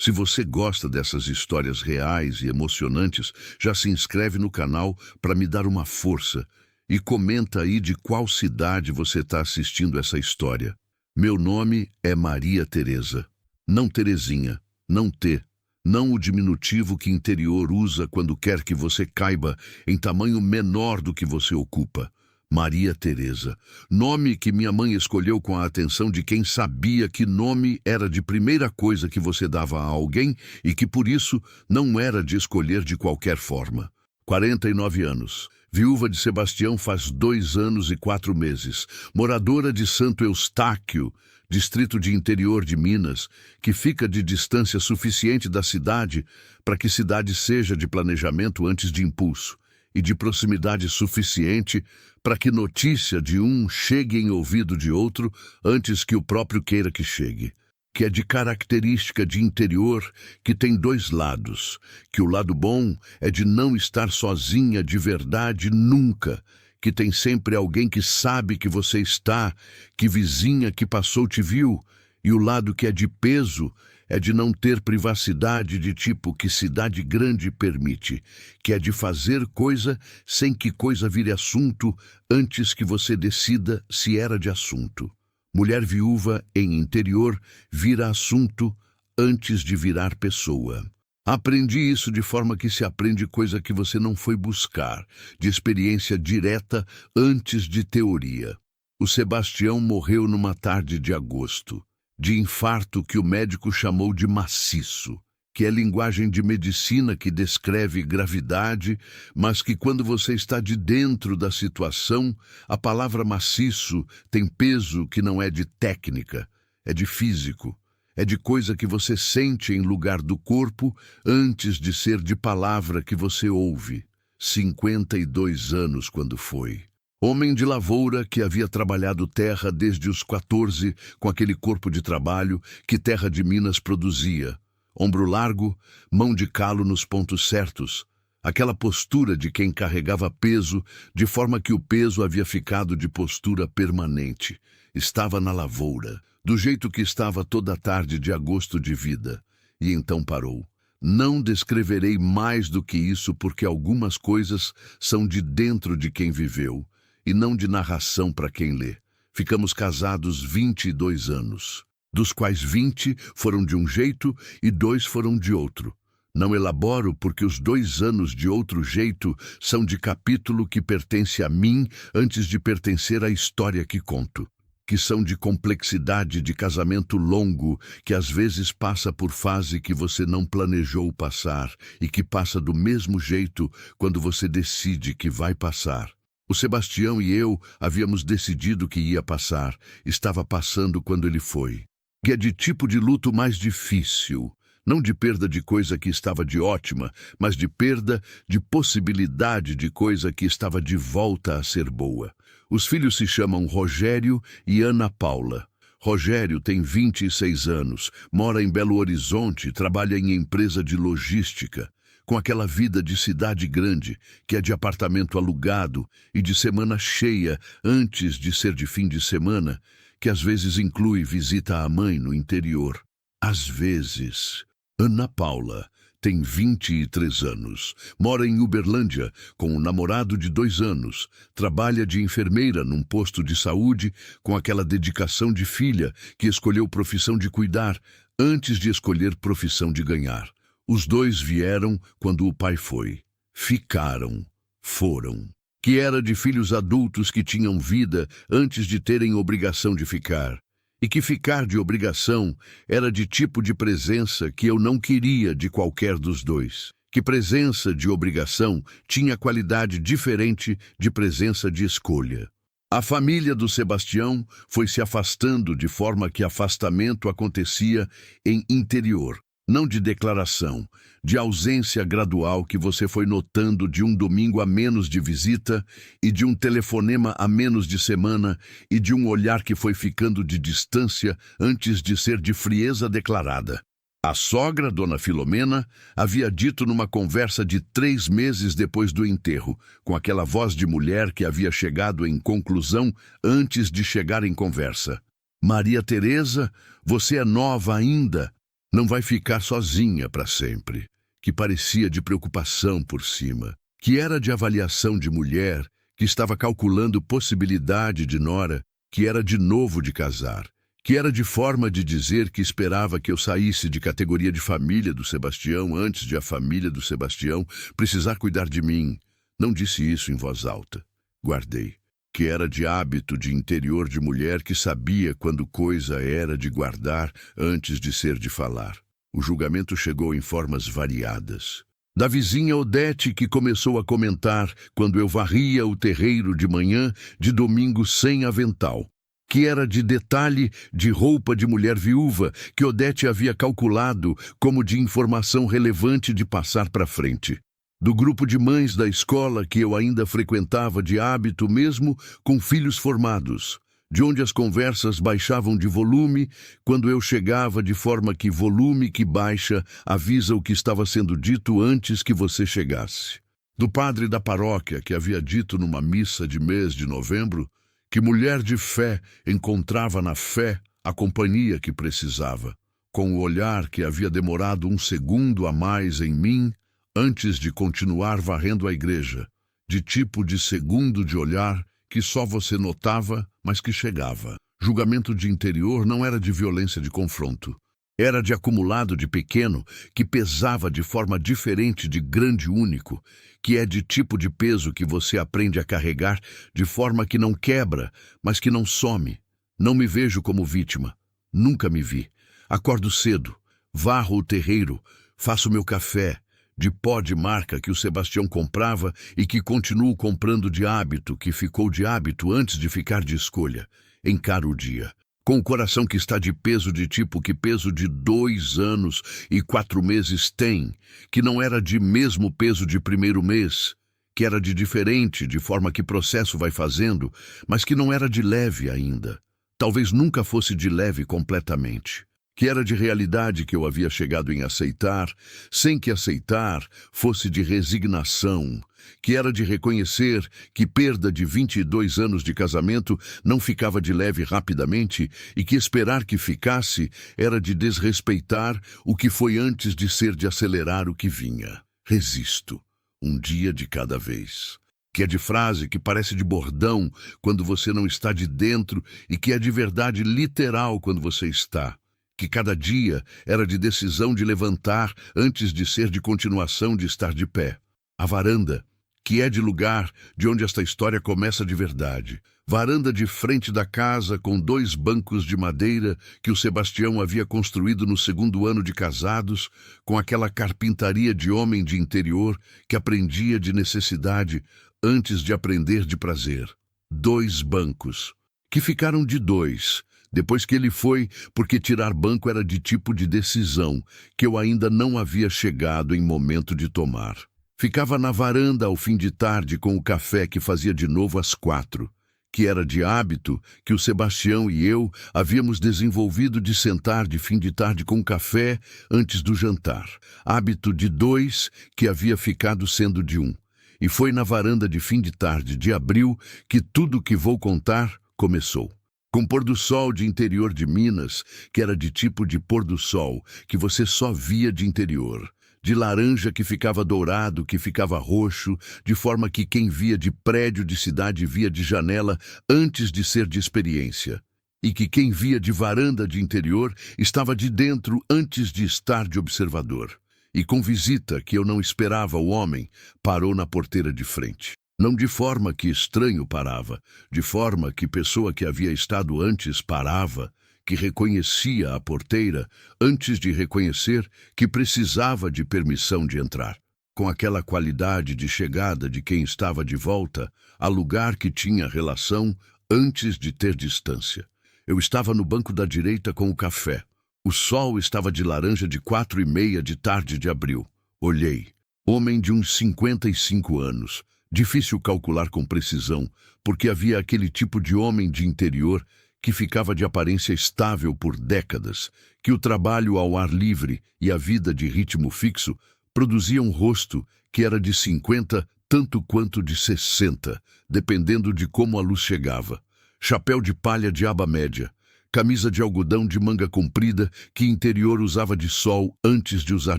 Se você gosta dessas histórias reais e emocionantes, já se inscreve no canal para me dar uma força e comenta aí de qual cidade você está assistindo essa história. Meu nome é Maria Tereza. Não Terezinha, não T, não o diminutivo que interior usa quando quer que você caiba em tamanho menor do que você ocupa. Maria Tereza, nome que minha mãe escolheu com a atenção de quem sabia que nome era de primeira coisa que você dava a alguém e que por isso não era de escolher de qualquer forma. 49 anos, viúva de Sebastião faz 2 anos e 4 meses, moradora de Santo Eustáquio, distrito de interior de Minas, que fica de distância suficiente da cidade para que cidade seja de planejamento antes de impulso, e de proximidade suficiente para que notícia de um chegue em ouvido de outro antes que o próprio queira que chegue. Que é de característica de interior que tem 2 lados, que o lado bom é de não estar sozinha de verdade nunca, que tem sempre alguém que sabe que você está, que vizinha que passou te viu, e o lado que é de peso é de não ter privacidade de tipo que cidade grande permite, que é de fazer coisa sem que coisa vire assunto antes que você decida se era de assunto. Mulher viúva em interior vira assunto antes de virar pessoa. Aprendi isso de forma que se aprende coisa que você não foi buscar, de experiência direta antes de teoria. O Sebastião morreu numa tarde de agosto, de infarto que o médico chamou de maciço, que é linguagem de medicina que descreve gravidade, mas que quando você está de dentro da situação, a palavra maciço tem peso que não é de técnica, é de físico. É de coisa que você sente em lugar do corpo antes de ser de palavra que você ouve. 52 anos quando foi. Homem de lavoura que havia trabalhado terra desde os 14 com aquele corpo de trabalho que terra de Minas produzia. Ombro largo, mão de calo nos pontos certos. Aquela postura de quem carregava peso, de forma que o peso havia ficado de postura permanente. Estava na lavoura, do jeito que estava toda a tarde de agosto de vida. E então parou. Não descreverei mais do que isso porque algumas coisas são de dentro de quem viveu, e não de narração para quem lê. Ficamos casados 22 anos, dos quais 20 foram de um jeito e 2 foram de outro. Não elaboro porque os 2 anos de outro jeito são de capítulo que pertence a mim antes de pertencer à história que conto, que são de complexidade de casamento longo, que às vezes passa por fase que você não planejou passar e que passa do mesmo jeito quando você decide que vai passar. O Sebastião e eu havíamos decidido que ia passar, estava passando quando ele foi. Que é de tipo de luto mais difícil, não de perda de coisa que estava de ótima, mas de perda de possibilidade de coisa que estava de volta a ser boa. Os filhos se chamam Rogério e Ana Paula. Rogério tem 26 anos, mora em Belo Horizonte, trabalha em empresa de logística, com aquela vida de cidade grande, que é de apartamento alugado e de semana cheia antes de ser de fim de semana, que às vezes inclui visita à mãe no interior. Às vezes. Ana Paula tem 23 anos, mora em Uberlândia com um namorado de 2 anos, trabalha de enfermeira num posto de saúde com aquela dedicação de filha que escolheu profissão de cuidar antes de escolher profissão de ganhar. Os 2 vieram quando o pai foi. Ficaram. Foram. Que era de filhos adultos que tinham vida antes de terem obrigação de ficar. E que ficar de obrigação era de tipo de presença que eu não queria de qualquer dos 2. Que presença de obrigação tinha qualidade diferente de presença de escolha. A família do Sebastião foi se afastando de forma que afastamento acontecia em interior, não de declaração, de ausência gradual que você foi notando de um domingo a menos de visita e de um telefonema a menos de semana e de um olhar que foi ficando de distância antes de ser de frieza declarada. A sogra, Dona Filomena, havia dito numa conversa de 3 meses depois do enterro, com aquela voz de mulher que havia chegado em conclusão antes de chegar em conversa. Maria Tereza, você é nova ainda. Não vai ficar sozinha para sempre, que parecia de preocupação por cima, que era de avaliação de mulher, que estava calculando possibilidade de nora, que era de novo de casar, que era de forma de dizer que esperava que eu saísse de categoria de família do Sebastião antes de a família do Sebastião precisar cuidar de mim. Não disse isso em voz alta. Guardei. Que era de hábito de interior de mulher que sabia quando coisa era de guardar antes de ser de falar. O julgamento chegou em formas variadas. Da vizinha Odete, que começou a comentar quando eu varria o terreiro de manhã, de domingo sem avental, que era de detalhe de roupa de mulher viúva, que Odete havia calculado como de informação relevante de passar para frente. Do grupo de mães da escola que eu ainda frequentava de hábito mesmo com filhos formados, de onde as conversas baixavam de volume quando eu chegava, de forma que volume que baixa avisa o que estava sendo dito antes que você chegasse. Do padre da paróquia que havia dito numa missa de mês de novembro que mulher de fé encontrava na fé a companhia que precisava, com o olhar que havia demorado um segundo a mais em mim antes de continuar varrendo a igreja, de tipo de segundo de olhar que só você notava, mas que chegava. Julgamento de interior não era de violência de confronto. Era de acumulado de pequeno, que pesava de forma diferente de grande único, que é de tipo de peso que você aprende a carregar de forma que não quebra, mas que não some. Não me vejo como vítima. Nunca me vi. Acordo cedo, varro o terreiro, faço meu café, de pó de marca que o Sebastião comprava e que continuo comprando de hábito, que ficou de hábito antes de ficar de escolha. Encaro o dia, com o coração que está de peso de tipo que peso de 2 anos e 4 meses tem, que não era de mesmo peso de primeiro mês, que era de diferente, de forma que processo vai fazendo, mas que não era de leve ainda. Talvez nunca fosse de leve completamente. Que era de realidade que eu havia chegado em aceitar, sem que aceitar fosse de resignação, que era de reconhecer que perda de 22 anos de casamento não ficava de leve rapidamente e que esperar que ficasse era de desrespeitar o que foi antes de ser de acelerar o que vinha. Resisto, um dia de cada vez. Que é de frase que parece de bordão quando você não está de dentro e que é de verdade literal quando você está. Que cada dia era de decisão de levantar antes de ser de continuação de estar de pé. A varanda, que é de lugar de onde esta história começa de verdade. Varanda de frente da casa com 2 bancos de madeira que o Sebastião havia construído no 2º ano de casados, com aquela carpintaria de homem de interior que aprendia de necessidade antes de aprender de prazer. 2 bancos, que ficaram de 2, depois que ele foi, porque tirar banco era de tipo de decisão que eu ainda não havia chegado em momento de tomar. Ficava na varanda ao fim de tarde com o café que fazia de novo às 4, que era de hábito que o Sebastião e eu havíamos desenvolvido de sentar de fim de tarde com café antes do jantar. Hábito de 2 que havia ficado sendo de 1. E foi na varanda de fim de tarde de abril que tudo o que vou contar começou. Com pôr do sol de interior de Minas, que era de tipo de pôr do sol, que você só via de interior. De laranja que ficava dourado, que ficava roxo, de forma que quem via de prédio de cidade via de janela antes de ser de experiência. E que quem via de varanda de interior estava de dentro antes de estar de observador. E com visita que eu não esperava o homem, parou na porteira de frente. Não de forma que estranho parava, de forma que pessoa que havia estado antes parava, que reconhecia a porteira antes de reconhecer que precisava de permissão de entrar. Com aquela qualidade de chegada de quem estava de volta a lugar que tinha relação antes de ter distância. Eu estava no banco da direita com o café. O sol estava de laranja de 4:30 de tarde de abril. Olhei. Homem de uns 55 anos. Difícil calcular com precisão, porque havia aquele tipo de homem de interior que ficava de aparência estável por décadas, que o trabalho ao ar livre e a vida de ritmo fixo produziam um rosto que era de 50 tanto quanto de 60, dependendo de como a luz chegava. Chapéu de palha de aba média. camisa de algodão de manga comprida que interior usava de sol antes de usar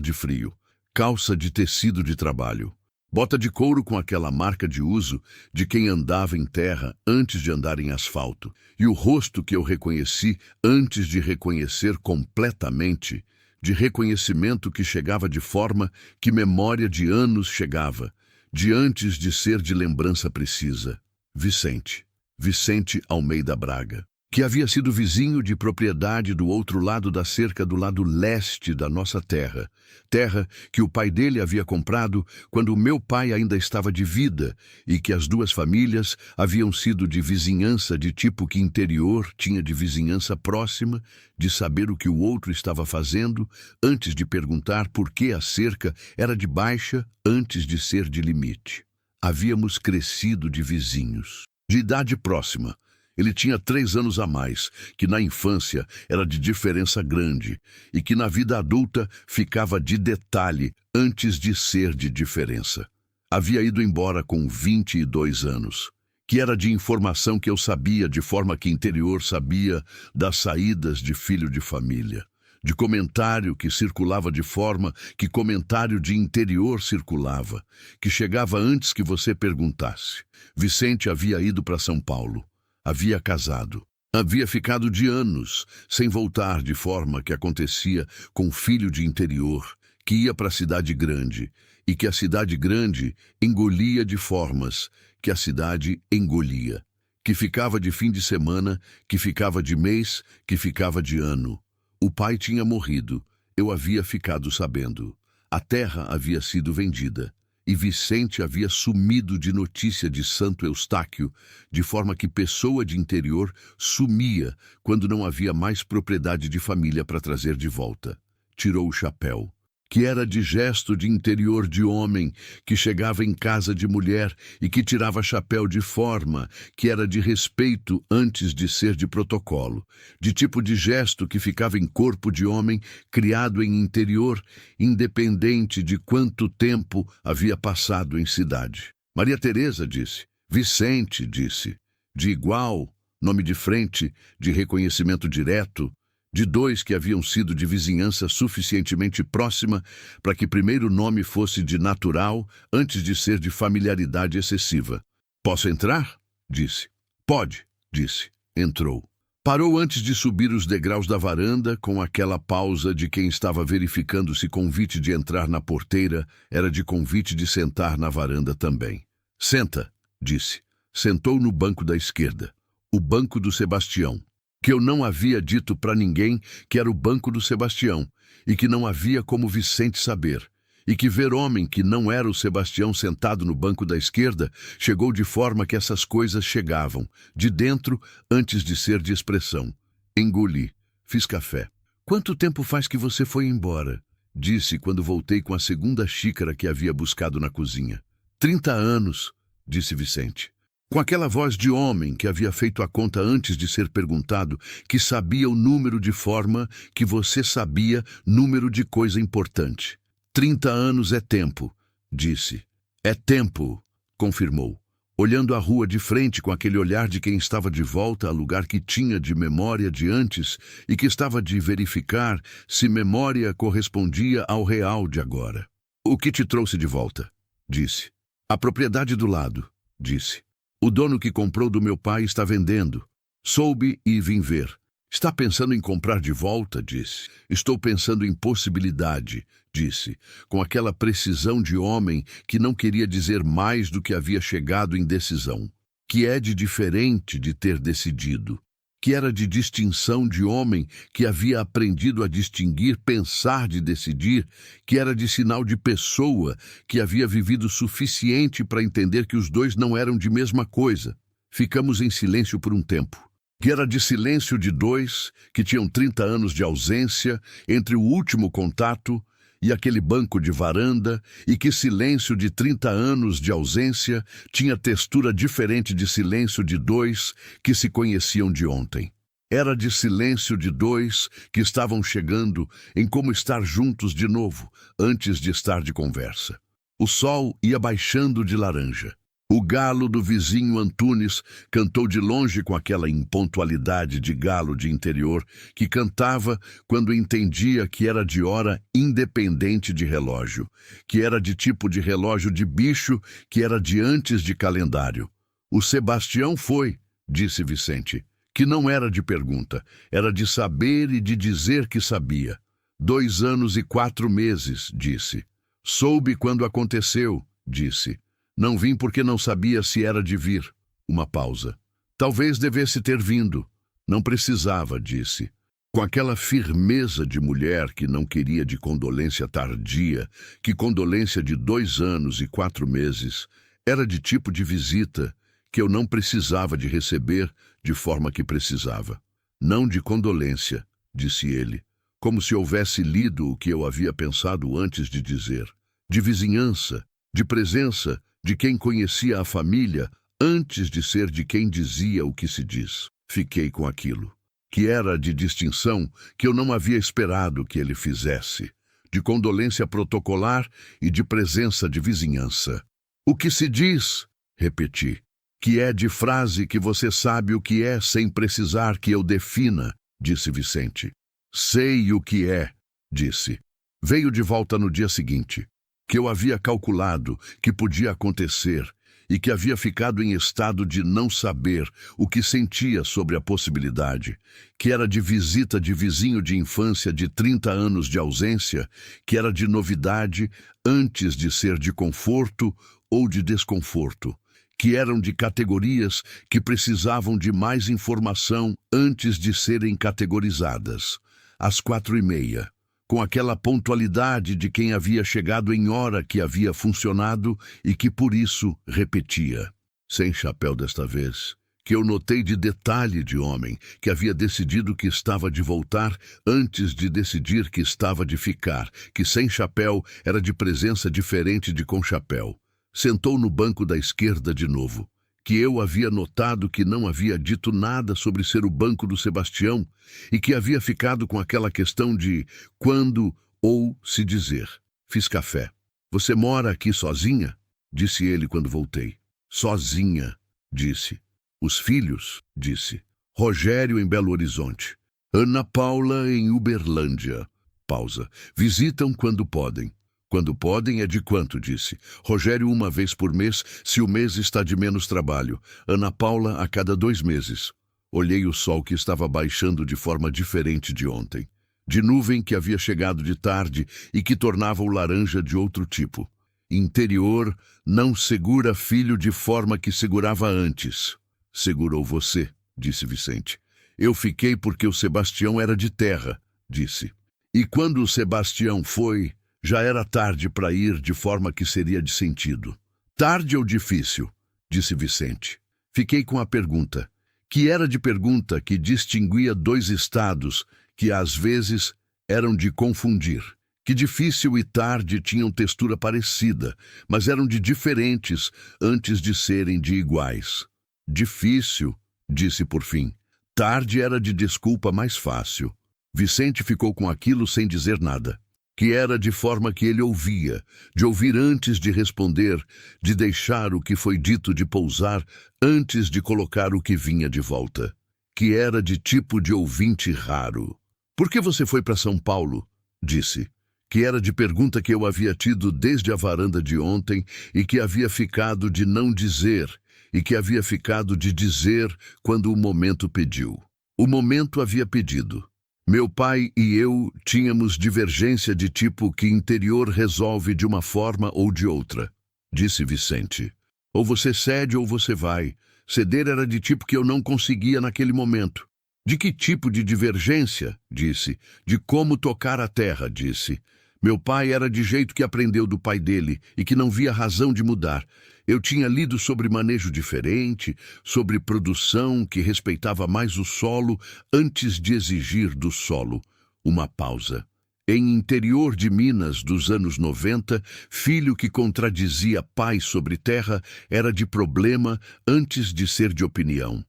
de frio, calça de tecido de trabalho, bota de couro com aquela marca de uso de quem andava em terra antes de andar em asfalto, e o rosto que eu reconheci antes de reconhecer completamente, de reconhecimento que chegava de forma que memória de anos chegava, de antes de ser de lembrança precisa. Vicente Almeida Braga, que havia sido vizinho de propriedade do outro lado da cerca do lado leste da nossa terra, terra que o pai dele havia comprado quando o meu pai ainda estava de vida e que as duas famílias haviam sido de vizinhança de tipo que interior tinha de vizinhança próxima, de saber o que o outro estava fazendo antes de perguntar por que a cerca era de baixa antes de ser de limite. Havíamos crescido de vizinhos, de idade próxima. Ele tinha 3 anos a mais, que na infância era de diferença grande, e que na vida adulta ficava de detalhe antes de ser de diferença. Havia ido embora com 22 anos, que era de informação que eu sabia de forma que interior sabia das saídas de filho de família, de comentário que circulava de forma que comentário de interior circulava, que chegava antes que você perguntasse. Vicente havia ido para São Paulo. Havia casado. Havia ficado de anos sem voltar de forma que acontecia com filho de interior, que ia para a cidade grande, e que a cidade grande engolia de formas que a cidade engolia, que ficava de fim de semana, que ficava de mês, que ficava de ano. O pai tinha morrido, eu havia ficado sabendo. A terra havia sido vendida. E Vicente havia sumido de notícia de Santo Eustáquio, de forma que pessoa de interior sumia quando não havia mais propriedade de família para trazer de volta. Tirou o chapéu, que era de gesto de interior de homem, que chegava em casa de mulher e que tirava chapéu de forma, que era de respeito antes de ser de protocolo, de tipo de gesto que ficava em corpo de homem, criado em interior, independente de quanto tempo havia passado em cidade. Maria Teresa disse, Vicente disse, de igual, nome de frente, de reconhecimento direto, de 2 que haviam sido de vizinhança suficientemente próxima para que primeiro nome fosse de natural antes de ser de familiaridade excessiva. Posso entrar? Disse. Pode, disse. Entrou. Parou antes de subir os degraus da varanda com aquela pausa de quem estava verificando se convite de entrar na porteira era de convite de sentar na varanda também. Senta, disse. Sentou no banco da esquerda. O banco do Sebastião. Que eu não havia dito para ninguém que era o banco do Sebastião, e que não havia como Vicente saber, e que ver homem que não era o Sebastião sentado no banco da esquerda chegou de forma que essas coisas chegavam, de dentro, antes de ser de expressão. Engoli. Fiz café. Quanto tempo faz que você foi embora? Disse quando voltei com a segunda xícara que havia buscado na cozinha. 30 anos, disse Vicente. Com aquela voz de homem que havia feito a conta antes de ser perguntado, que sabia o número de forma que você sabia número de coisa importante. 30 anos é tempo, disse. É tempo, confirmou, olhando a rua de frente com aquele olhar de quem estava de volta a lugar que tinha de memória de antes e que estava de verificar se memória correspondia ao real de agora. O que te trouxe de volta? Disse. A propriedade do lado, disse. O dono que comprou do meu pai está vendendo. Soube e vim ver. Está pensando em comprar de volta? Disse. Estou pensando em possibilidade, disse, com aquela precisão de homem que não queria dizer mais do que havia chegado em decisão, que é de diferente de ter decidido, que era de distinção de homem que havia aprendido a distinguir, pensar de decidir, que era de sinal de pessoa que havia vivido suficiente para entender que os dois não eram de mesma coisa. Ficamos em silêncio por um tempo. Que era de silêncio de 2 que tinham 30 anos de ausência entre o último contato e aquele banco de varanda, e que silêncio de 30 anos de ausência tinha textura diferente de silêncio de 2 que se conheciam de ontem. Era de silêncio de 2 que estavam chegando em como estar juntos de novo, antes de estar de conversa. O sol ia baixando de laranja. O galo do vizinho Antunes cantou de longe com aquela impontualidade de galo de interior que cantava quando entendia que era de hora independente de relógio, que era de tipo de relógio de bicho, que era de antes de calendário. O Sebastião foi, disse Vicente, que não era de pergunta, era de saber e de dizer que sabia. 2 anos e 4 meses, disse. Soube quando aconteceu, disse. Não vim porque não sabia se era de vir. Uma pausa. Talvez devesse ter vindo. Não precisava, disse. Com aquela firmeza de mulher que não queria de condolência tardia, que condolência de 2 anos e 4 meses era de tipo de visita que eu não precisava de receber de forma que precisava. Não de condolência, disse ele, como se houvesse lido o que eu havia pensado antes de dizer. De vizinhança, de presença, de quem conhecia a família antes de ser de quem dizia o que se diz. Fiquei com aquilo, que era de distinção que eu não havia esperado que ele fizesse, de condolência protocolar e de presença de vizinhança. O que se diz, repeti, que é de frase que você sabe o que é sem precisar que eu defina, disse Vicente. Sei o que é, disse. Veio de volta no dia seguinte. Que eu havia calculado que podia acontecer e que havia ficado em estado de não saber o que sentia sobre a possibilidade, que era de visita de vizinho de infância de 30 anos de ausência, que era de novidade antes de ser de conforto ou de desconforto, que eram de categorias que precisavam de mais informação antes de serem categorizadas. Às 4h30. Com aquela pontualidade de quem havia chegado em hora que havia funcionado e que por isso repetia. Sem chapéu desta vez, que eu notei de detalhe de homem, que havia decidido que estava de voltar antes de decidir que estava de ficar, que sem chapéu era de presença diferente de com chapéu. Sentou no banco da esquerda de novo. Que eu havia notado que não havia dito nada sobre ser o banco do Sebastião e que havia ficado com aquela questão de quando ou se dizer. Fiz café. Você mora aqui sozinha? Disse ele quando voltei. Sozinha, disse. Os filhos, disse. Rogério em Belo Horizonte. Ana Paula em Uberlândia. Pausa. Visitam quando podem. Quando podem é de quanto, disse. Rogério 1 vez por mês, se o mês está de menos trabalho. Ana Paula a cada 2 meses. Olhei o sol que estava baixando de forma diferente de ontem. De nuvem que havia chegado de tarde e que tornava o laranja de outro tipo. Interior não segura filho de forma que segurava antes. Segurou você, disse Vicente. Eu fiquei porque o Sebastião era de terra, disse. E quando o Sebastião foi... Já era tarde para ir de forma que seria de sentido. Tarde ou difícil? Disse Vicente. Fiquei com a pergunta, que era de pergunta que distinguia 2 estados que às vezes eram de confundir, que difícil e tarde tinham textura parecida, mas eram de diferentes antes de serem de iguais. Difícil, disse por fim. Tarde era de desculpa mais fácil. Vicente ficou com aquilo sem dizer nada. Que era de forma que ele ouvia, de ouvir antes de responder, de deixar o que foi dito de pousar antes de colocar o que vinha de volta. Que era de tipo de ouvinte raro. Por que você foi para São Paulo? Disse. Que era de pergunta que eu havia tido desde a varanda de ontem e que havia ficado de não dizer, e que havia ficado de dizer quando o momento pediu. O momento havia pedido. Meu pai e eu tínhamos divergência de tipo que interior resolve de uma forma ou de outra, disse Vicente. Ou você cede ou você vai. Ceder era de tipo que eu não conseguia naquele momento. De que tipo de divergência? Disse. De como tocar a terra, disse. Meu pai era de jeito que aprendeu do pai dele e que não via razão de mudar. Eu tinha lido sobre manejo diferente, sobre produção que respeitava mais o solo antes de exigir do solo. Uma pausa. Em interior de Minas dos anos 90, filho que contradizia pai sobre terra era de problema antes de ser de opinião.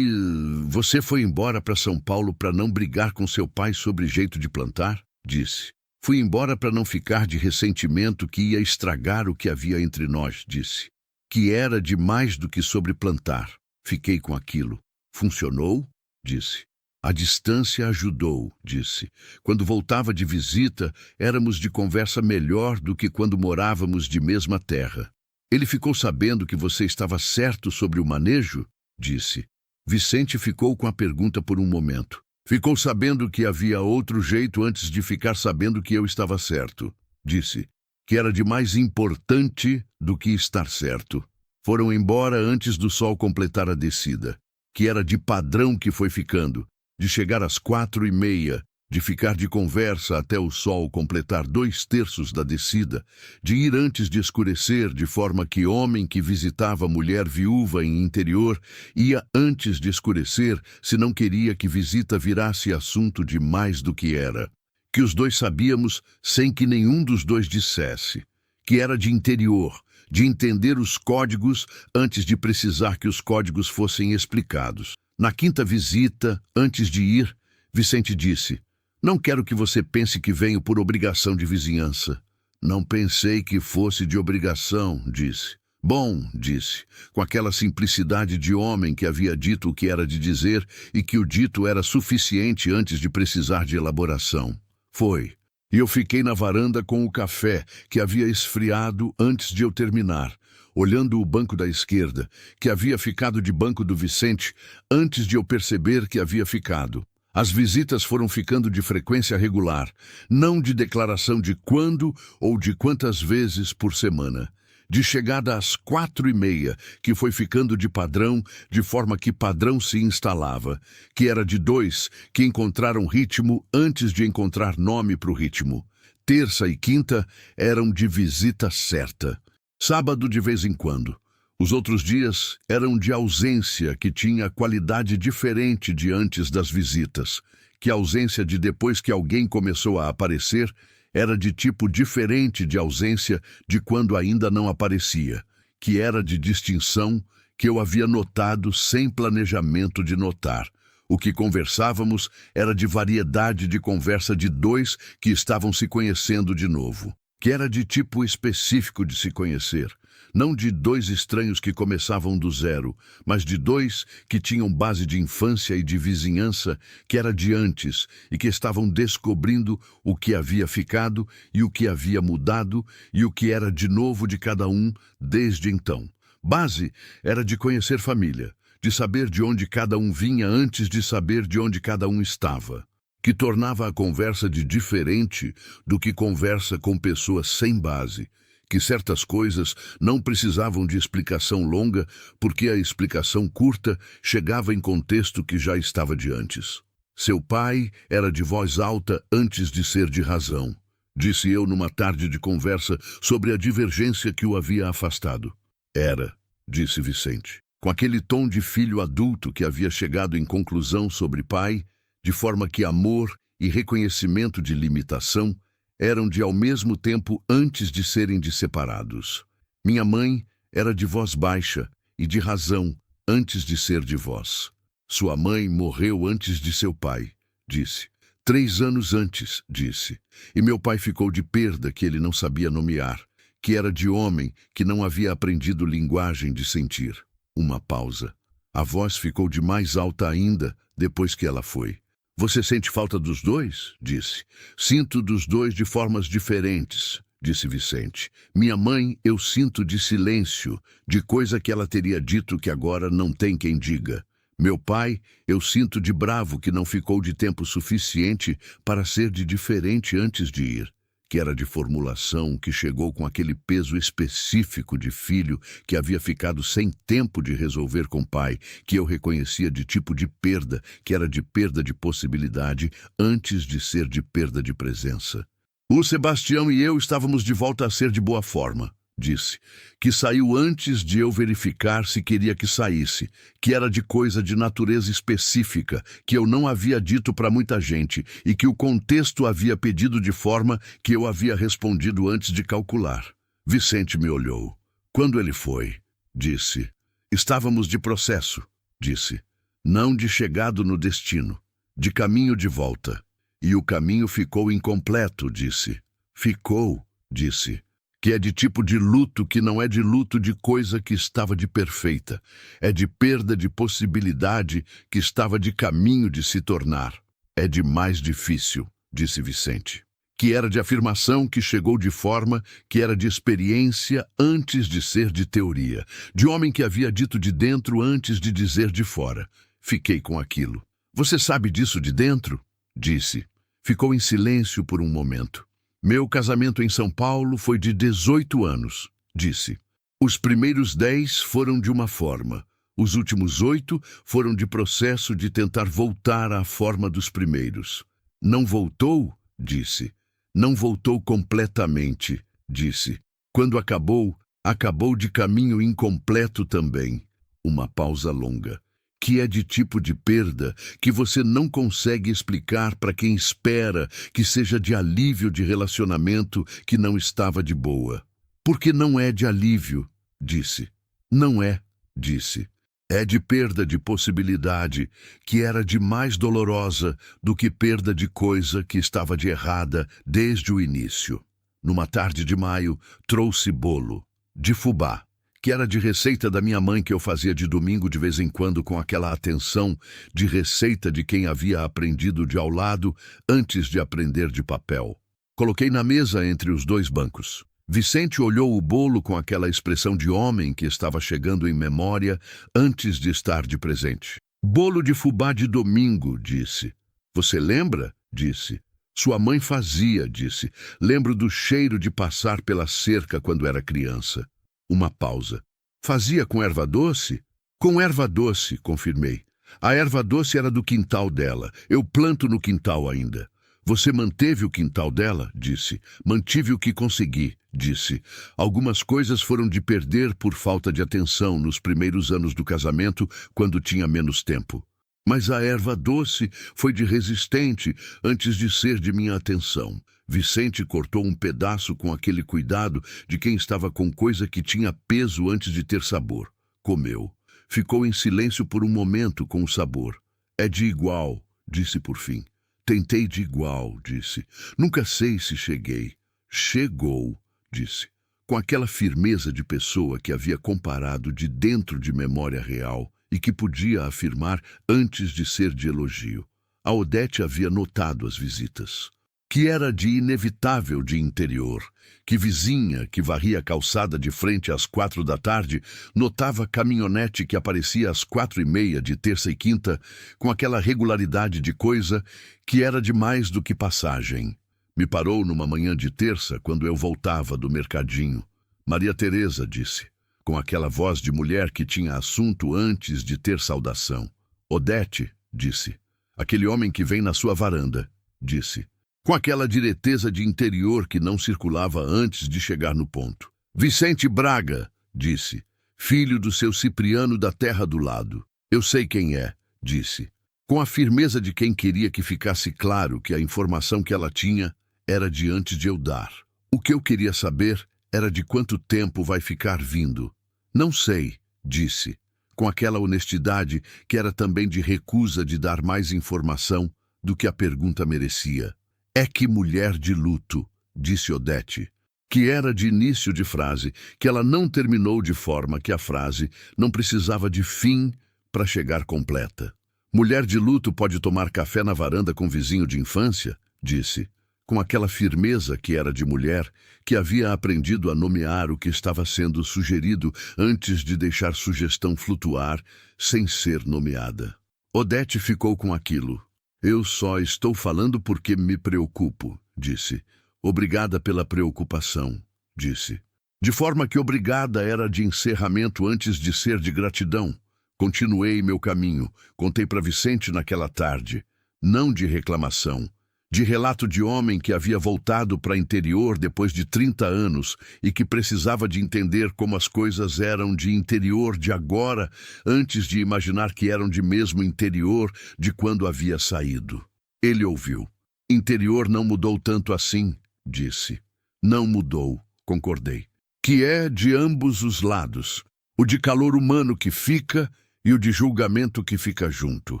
Você foi embora para São Paulo para não brigar com seu pai sobre jeito de plantar? Disse. Fui embora para não ficar de ressentimento que ia estragar o que havia entre nós, disse. que era de mais do que sobreplantar. Fiquei com aquilo. Funcionou? Disse. A distância ajudou, disse. Quando voltava de visita, éramos de conversa melhor do que quando morávamos de mesma terra. Ele ficou sabendo que você estava certo sobre o manejo? Disse. Vicente ficou com a pergunta por um momento. Ficou sabendo que havia outro jeito antes de ficar sabendo que eu estava certo. Disse. Que era de mais importante do que estar certo. Foram embora antes do sol completar a descida. Que era de padrão que foi ficando. De chegar às 4:30, de ficar de conversa até o sol completar 2/3 da descida, de ir antes de escurecer, de forma que homem que visitava mulher viúva em interior ia antes de escurecer, se não queria que visita virasse assunto de mais do que era. Que os dois sabíamos sem que nenhum dos dois dissesse. Que era de interior, de entender os códigos antes de precisar que os códigos fossem explicados. Na quinta visita, antes de ir, Vicente disse, não quero que você pense que venho por obrigação de vizinhança. Não pensei que fosse de obrigação, disse. Bom, disse, com aquela simplicidade de homem que havia dito o que era de dizer e que o dito era suficiente antes de precisar de elaboração. Foi. E eu fiquei na varanda com o café, que havia esfriado antes de eu terminar, olhando o banco da esquerda, que havia ficado de banco do Vicente, antes de eu perceber que havia ficado. As visitas foram ficando de frequência regular, não de declaração de quando ou de quantas vezes por semana. De chegada às 4:30, que foi ficando de padrão, de forma que padrão se instalava, que era de 2, que encontraram ritmo antes de encontrar nome para o ritmo. Terça e quinta eram de visita certa. Sábado de vez em quando. Os outros dias eram de ausência, que tinha qualidade diferente de antes das visitas, que a ausência de depois que alguém começou a aparecer era de tipo diferente de ausência de quando ainda não aparecia, que era de distinção que eu havia notado sem planejamento de notar. O que conversávamos era de variedade de conversa de 2 que estavam se conhecendo de novo, que era de tipo específico de se conhecer. Não de 2 estranhos que começavam do zero, mas de 2 que tinham base de infância e de vizinhança, que era de antes, e que estavam descobrindo o que havia ficado e o que havia mudado e o que era de novo de cada um desde então. Base era de conhecer família, de saber de onde cada um vinha antes de saber de onde cada um estava, que tornava a conversa de diferente do que conversa com pessoas sem base, que certas coisas não precisavam de explicação longa, porque a explicação curta chegava em contexto que já estava de antes. Seu pai era de voz alta antes de ser de razão, disse eu numa tarde de conversa sobre a divergência que o havia afastado. Era, disse Vicente, com aquele tom de filho adulto que havia chegado em conclusão sobre pai, de forma que amor e reconhecimento de limitação eram de ao mesmo tempo antes de serem de separados. Minha mãe era de voz baixa e de razão antes de ser de voz. Sua mãe morreu antes de seu pai, disse. 3 anos antes, disse. E meu pai ficou de perda que ele não sabia nomear, que era de homem que não havia aprendido linguagem de sentir. Uma pausa. A voz ficou de mais alta ainda depois que ela foi. Você sente falta dos 2? Disse. Sinto dos 2 de formas diferentes, disse Vicente. Minha mãe eu sinto de silêncio, de coisa que ela teria dito que agora não tem quem diga. Meu pai eu sinto de bravo que não ficou de tempo suficiente para ser de diferente antes de ir, que era de formulação, que chegou com aquele peso específico de filho que havia ficado sem tempo de resolver com pai, que eu reconhecia de tipo de perda, que era de perda de possibilidade antes de ser de perda de presença. O Sebastião e eu estávamos de volta a ser de boa forma, disse, que saiu antes de eu verificar se queria que saísse, que era de coisa de natureza específica, que eu não havia dito para muita gente e que o contexto havia pedido de forma que eu havia respondido antes de calcular. Vicente me olhou. Quando ele foi? Disse. Estávamos de processo, disse. Não de chegado no destino, de caminho de volta. E o caminho ficou incompleto, disse. Ficou, disse. que é de tipo de luto que não é de luto de coisa que estava de perfeita, é de perda de possibilidade que estava de caminho de se tornar. É de mais difícil, disse Vicente, que era de afirmação que chegou de forma que era de experiência antes de ser de teoria, de homem que havia dito de dentro antes de dizer de fora. Fiquei com aquilo. Você sabe disso de dentro? Disse. Ficou em silêncio por um momento. Meu casamento em São Paulo foi de 18 anos, disse. Os primeiros 10 foram de uma forma. Os últimos 8 foram de processo de tentar voltar à forma dos primeiros. Não voltou? Disse. Não voltou completamente, disse. Quando acabou, acabou de caminho incompleto também. Uma pausa longa. Que é de tipo de perda que você não consegue explicar para quem espera que seja de alívio de relacionamento que não estava de boa. Porque não é de alívio, disse. Não é, disse. É de perda de possibilidade que era de mais dolorosa do que perda de coisa que estava de errada desde o início. Numa tarde de maio, trouxe bolo de fubá, que era de receita da minha mãe que eu fazia de domingo de vez em quando com aquela atenção de receita de quem havia aprendido de ao lado antes de aprender de papel. Coloquei na mesa entre os 2 bancos. Vicente olhou o bolo com aquela expressão de homem que estava chegando em memória antes de estar de presente. Bolo de fubá de domingo, disse. Você lembra? Disse. Sua mãe fazia, disse. Lembro do cheiro de passar pela cerca quando era criança. Uma pausa. Fazia com erva doce? Com erva doce, confirmei. A erva doce era do quintal dela. Eu planto no quintal ainda. Você manteve o quintal dela? Disse. Mantive o que consegui, disse. Algumas coisas foram de perder por falta de atenção nos primeiros anos do casamento, quando tinha menos tempo. Mas a erva doce foi de resistente antes de ser de minha atenção. Vicente cortou um pedaço com aquele cuidado de quem estava com coisa que tinha peso antes de ter sabor. Comeu. Ficou em silêncio por um momento com o sabor. É de igual, disse por fim. Tentei de igual, disse. Nunca sei se cheguei. Chegou, disse. Com aquela firmeza de pessoa que havia comparado de dentro de memória real e que podia afirmar antes de ser de elogio. A Odete havia notado as visitas. Que era de inevitável de interior, que vizinha que varria a calçada de frente às 4 da tarde notava caminhonete que aparecia às 4:30 de terça e quinta com aquela regularidade de coisa que era de mais do que passagem. Me parou numa manhã de terça quando eu voltava do mercadinho. Maria Teresa, disse, com aquela voz de mulher que tinha assunto antes de ter saudação. Odete, disse, aquele homem que vem na sua varanda, disse. Com aquela direteza de interior que não circulava antes de chegar no ponto. Vicente Braga, disse, filho do seu Cipriano da terra do lado. Eu sei quem é, disse, com a firmeza de quem queria que ficasse claro que a informação que ela tinha era de antes de eu dar. O que eu queria saber era de quanto tempo vai ficar vindo. Não sei, disse, com aquela honestidade que era também de recusa de dar mais informação do que a pergunta merecia. É que mulher de luto, disse Odete, que era de início de frase, que ela não terminou de forma que a frase não precisava de fim para chegar completa. Mulher de luto pode tomar café na varanda com vizinho de infância, disse, com aquela firmeza que era de mulher, que havia aprendido a nomear o que estava sendo sugerido antes de deixar sugestão flutuar sem ser nomeada. Odete ficou com aquilo. Eu só estou falando porque me preocupo, disse. Obrigada pela preocupação, disse. De forma que obrigada era de encerramento antes de ser de gratidão. Continuei meu caminho, contei para Vicente naquela tarde, não de reclamação, de relato de homem que havia voltado para interior depois de 30 anos e que precisava de entender como as coisas eram de interior de agora, antes de imaginar que eram de mesmo interior de quando havia saído. Ele ouviu. Interior não mudou tanto assim, disse. Não mudou, concordei. Que é de ambos os lados, o de calor humano que fica e o de julgamento que fica junto.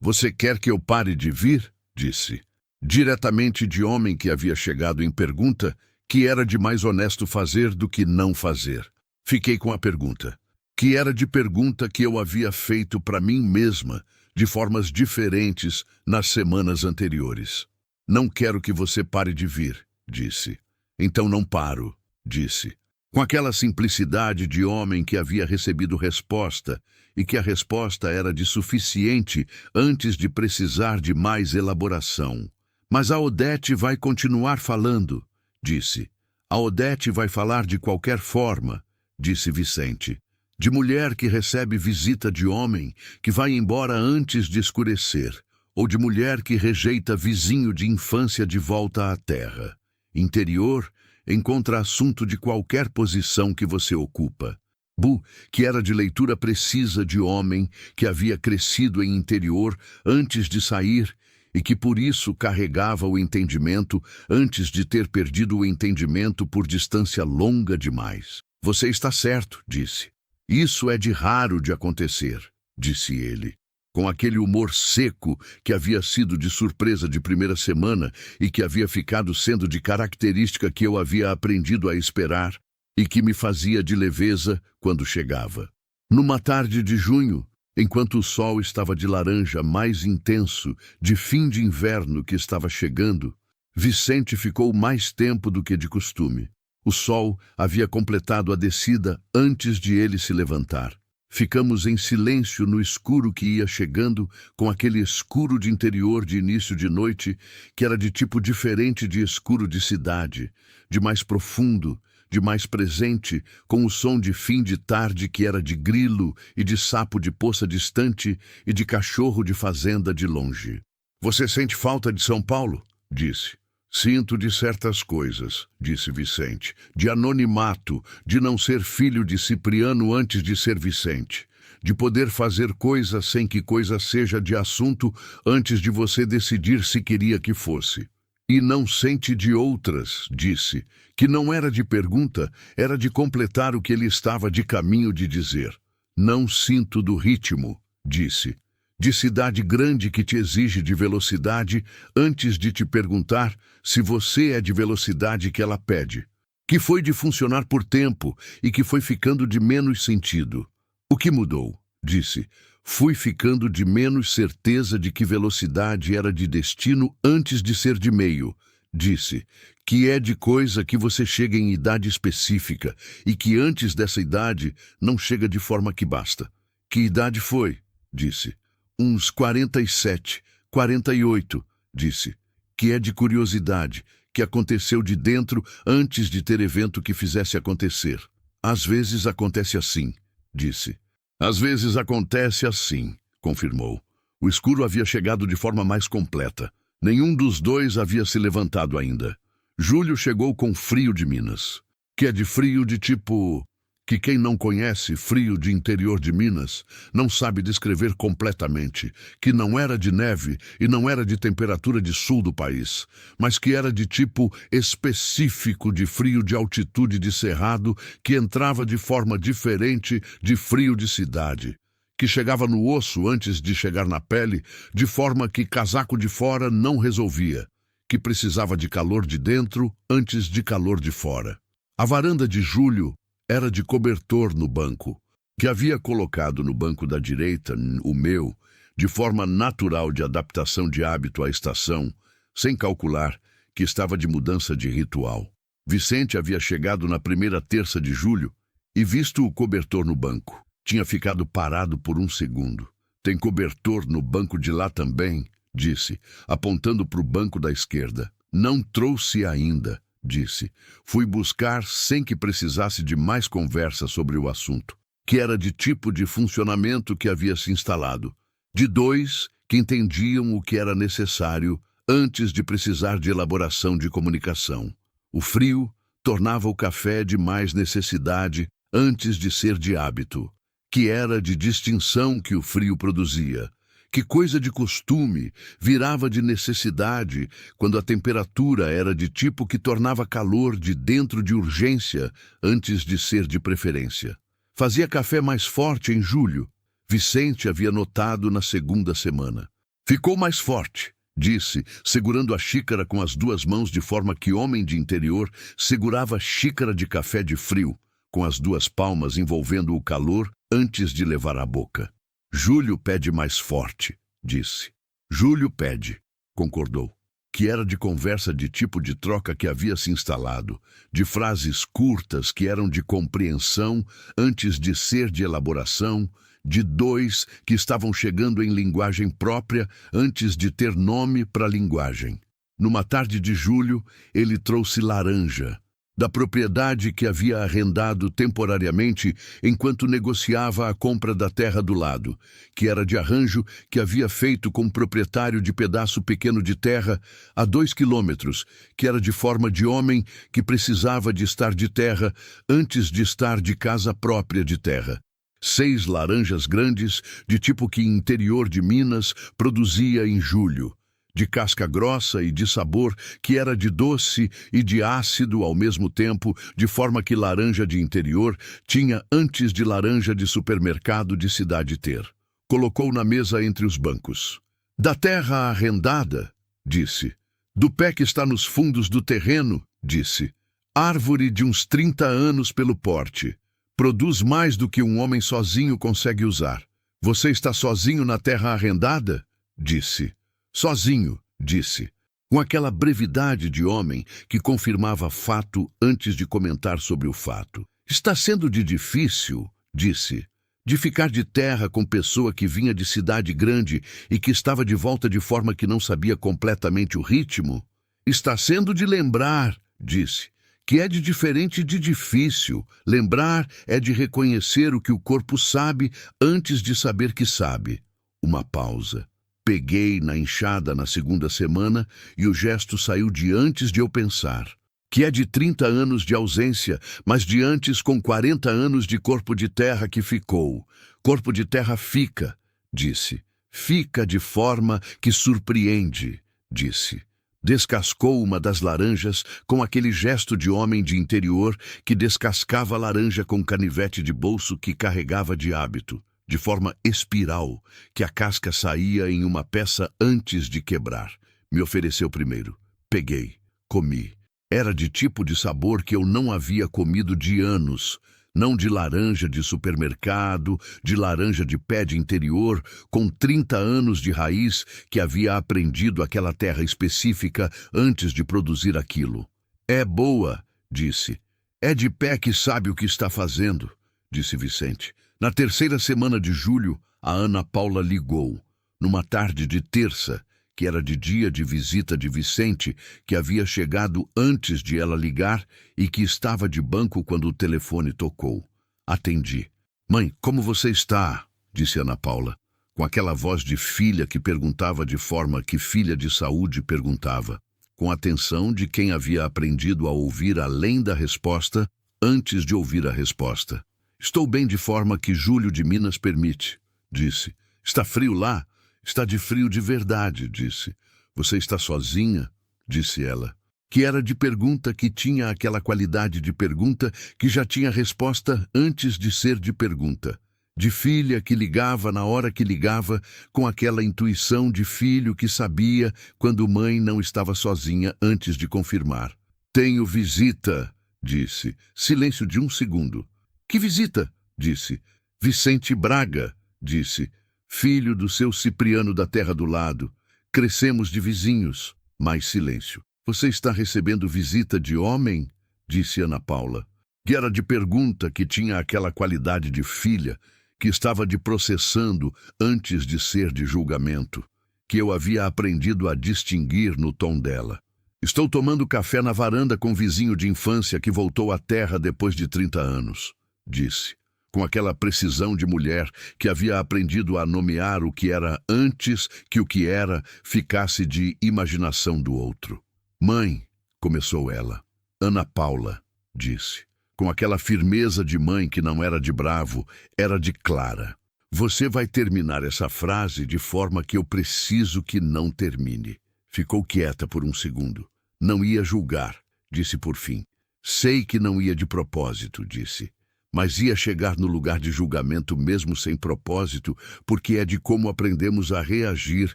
Você quer que eu pare de vir? Disse. Diretamente de homem que havia chegado em pergunta Que era de mais honesto fazer do que não fazer. Fiquei com a pergunta. Que era de pergunta que eu havia feito para mim mesma, de formas diferentes, nas semanas anteriores. Não quero que você pare de vir, disse. Então não paro, disse. Com aquela simplicidade de homem que havia recebido resposta, e que a resposta era de suficiente antes de precisar de mais elaboração. Mas a Odete vai continuar falando, disse. A Odete vai falar de qualquer forma, disse Vicente. De mulher que recebe visita de homem, que vai embora antes de escurecer, ou de mulher que rejeita vizinho de infância de volta à terra. Interior encontra assunto de qualquer posição que você ocupa. Bu, que era de leitura precisa de homem, que havia crescido em interior antes de sair e que por isso carregava o entendimento antes de ter perdido o entendimento por distância longa demais. Você está certo, disse. Isso é de raro de acontecer, disse ele, com aquele humor seco que havia sido de surpresa de primeira semana e que havia ficado sendo de característica que eu havia aprendido a esperar e que me fazia de leveza quando chegava. Numa tarde de junho, enquanto o sol estava de laranja mais intenso, de fim de inverno que estava chegando, Vicente ficou mais tempo do que de costume. O sol havia completado a descida antes de ele se levantar. Ficamos em silêncio no escuro que ia chegando, com aquele escuro de interior de início de noite, que era de tipo diferente de escuro de cidade, de mais profundo, de mais presente, com o som de fim de tarde que era de grilo e de sapo de poça distante e de cachorro de fazenda de longe. Você sente falta de São Paulo? Disse. Sinto de certas coisas, disse Vicente, de anonimato, de não ser filho de Cipriano antes de ser Vicente, de poder fazer coisa sem que coisa seja de assunto antes de você decidir se queria que fosse. E não sente de outras, disse, que não era de pergunta, era de completar o que ele estava de caminho de dizer. Não sinto do ritmo, disse. De cidade grande que te exige de velocidade antes de te perguntar se você é de velocidade que ela pede. Que foi de funcionar por tempo e que foi ficando de menos sentido. O que mudou? Disse. Fui ficando de menos certeza de que velocidade era de destino antes de ser de meio. Disse. Que é de coisa que você chega em idade específica e que antes dessa idade não chega de forma que basta. Que idade foi? Disse. Uns 47, 48, disse, que é de curiosidade, que aconteceu de dentro antes de ter evento que fizesse acontecer. Às vezes acontece assim, disse. Às vezes acontece assim, confirmou. O escuro havia chegado de forma mais completa. Nenhum dos dois havia se levantado ainda. Júlio chegou com frio de Minas, que é de frio de tipo... que quem não conhece frio de interior de Minas não sabe descrever completamente, que não era de neve e não era de temperatura de sul do país, mas que era de tipo específico de frio de altitude de cerrado que entrava de forma diferente de frio de cidade, que chegava no osso antes de chegar na pele, de forma que casaco de fora não resolvia, que precisava de calor de dentro antes de calor de fora. A varanda de Júlio era de cobertor no banco, que havia colocado no banco da direita, o meu, de forma natural de adaptação de hábito à estação, sem calcular que estava de mudança de ritual. Vicente havia chegado na primeira terça de julho e visto o cobertor no banco. Tinha ficado parado por um segundo. Tem cobertor no banco de lá também, disse, apontando para o banco da esquerda. Não trouxe ainda. Disse. Fui buscar sem que precisasse de mais conversa sobre o assunto, que era de tipo de funcionamento que havia se instalado, de dois que entendiam o que era necessário antes de precisar de elaboração de comunicação. O frio tornava o café de mais necessidade antes de ser de hábito, que era de distinção que o frio produzia. Que coisa de costume virava de necessidade quando a temperatura era de tipo que tornava calor de dentro de urgência antes de ser de preferência. Fazia café mais forte em julho. Vicente havia notado na segunda semana. Ficou mais forte, disse, segurando a xícara com as duas mãos de forma que homem de interior segurava a xícara de café de frio, com as duas palmas envolvendo o calor antes de levar à boca. Júlio pede mais forte, disse. Júlio pede, concordou, que era de conversa de tipo de troca que havia se instalado, de frases curtas que eram de compreensão antes de ser de elaboração, de dois que estavam chegando em linguagem própria antes de ter nome para a linguagem. Numa tarde de julho, ele trouxe laranja, da propriedade que havia arrendado temporariamente enquanto negociava a compra da terra do lado, que era de arranjo que havia feito com o proprietário de pedaço pequeno de terra a 2 quilômetros, que era de forma de homem que precisava de estar de terra antes de estar de casa própria de terra. 6 laranjas grandes, de tipo que interior de Minas produzia em julho, de casca grossa e de sabor que era de doce e de ácido ao mesmo tempo, de forma que laranja de interior tinha antes de laranja de supermercado de cidade ter. Colocou na mesa entre os bancos. Da terra arrendada, disse. Do pé que está nos fundos do terreno, disse. Árvore de uns 30 anos pelo porte. Produz mais do que um homem sozinho consegue usar. Você está sozinho na terra arrendada? Disse. Sozinho, disse, com aquela brevidade de homem que confirmava fato antes de comentar sobre o fato. Está sendo de difícil, disse, de ficar de terra com pessoa que vinha de cidade grande e que estava de volta de forma que não sabia completamente o ritmo. Está sendo de lembrar, disse, que é de diferente de difícil. Lembrar é de reconhecer o que o corpo sabe antes de saber que sabe. Uma pausa. Peguei na enxada na segunda semana e o gesto saiu de antes de eu pensar. Que é de 30 anos de ausência, mas de antes com 40 anos de corpo de terra que ficou. Corpo de terra fica, disse. Fica de forma que surpreende, disse. Descascou uma das laranjas com aquele gesto de homem de interior que descascava a laranja com canivete de bolso que carregava de hábito, de forma espiral, que a casca saía em uma peça antes de quebrar. Me ofereceu primeiro. Peguei. Comi. Era de tipo de sabor que eu não havia comido de anos. Não de laranja de supermercado, de laranja de pé de interior, com 30 anos de raiz que havia aprendido aquela terra específica antes de produzir aquilo. É boa, disse. É de pé que sabe o que está fazendo, disse Vicente. Na terceira semana de julho, a Ana Paula ligou. Numa tarde de terça, que era de dia de visita de Vicente, que havia chegado antes de ela ligar e que estava de banco quando o telefone tocou. Atendi. Mãe, como você está? Disse Ana Paula, com aquela voz de filha que perguntava de forma que filha de saúde perguntava, com atenção de quem havia aprendido a ouvir além da resposta antes de ouvir a resposta. Estou bem de forma que Júlio de Minas permite, disse. Está frio lá? Está de frio de verdade, disse. Você está sozinha? Disse ela. Que era de pergunta que tinha aquela qualidade de pergunta que já tinha resposta antes de ser de pergunta. De filha que ligava na hora que ligava, com aquela intuição de filho que sabia quando mãe não estava sozinha antes de confirmar. Tenho visita, disse. Silêncio de 1 segundo. Que visita? Disse. Vicente Braga, disse. Filho do seu Cipriano da terra do lado. Crescemos de vizinhos. Mais silêncio. Você está recebendo visita de homem? Disse Ana Paula. Que era de pergunta que tinha aquela qualidade de filha, que estava de processando antes de ser de julgamento, que eu havia aprendido a distinguir no tom dela. Estou tomando café na varanda com um vizinho de infância que voltou à terra depois de 30 anos, disse. Com aquela precisão de mulher que havia aprendido a nomear o que era antes que o que era ficasse de imaginação do outro. Mãe, começou ela. Ana Paula, disse, com aquela firmeza de mãe que não era de bravo, era de clara. Você vai terminar essa frase de forma que eu preciso que não termine. Ficou quieta por 1 segundo. Não ia julgar, disse por fim. Sei que não ia de propósito, disse. mas ia chegar no lugar de julgamento mesmo sem propósito, porque é de como aprendemos a reagir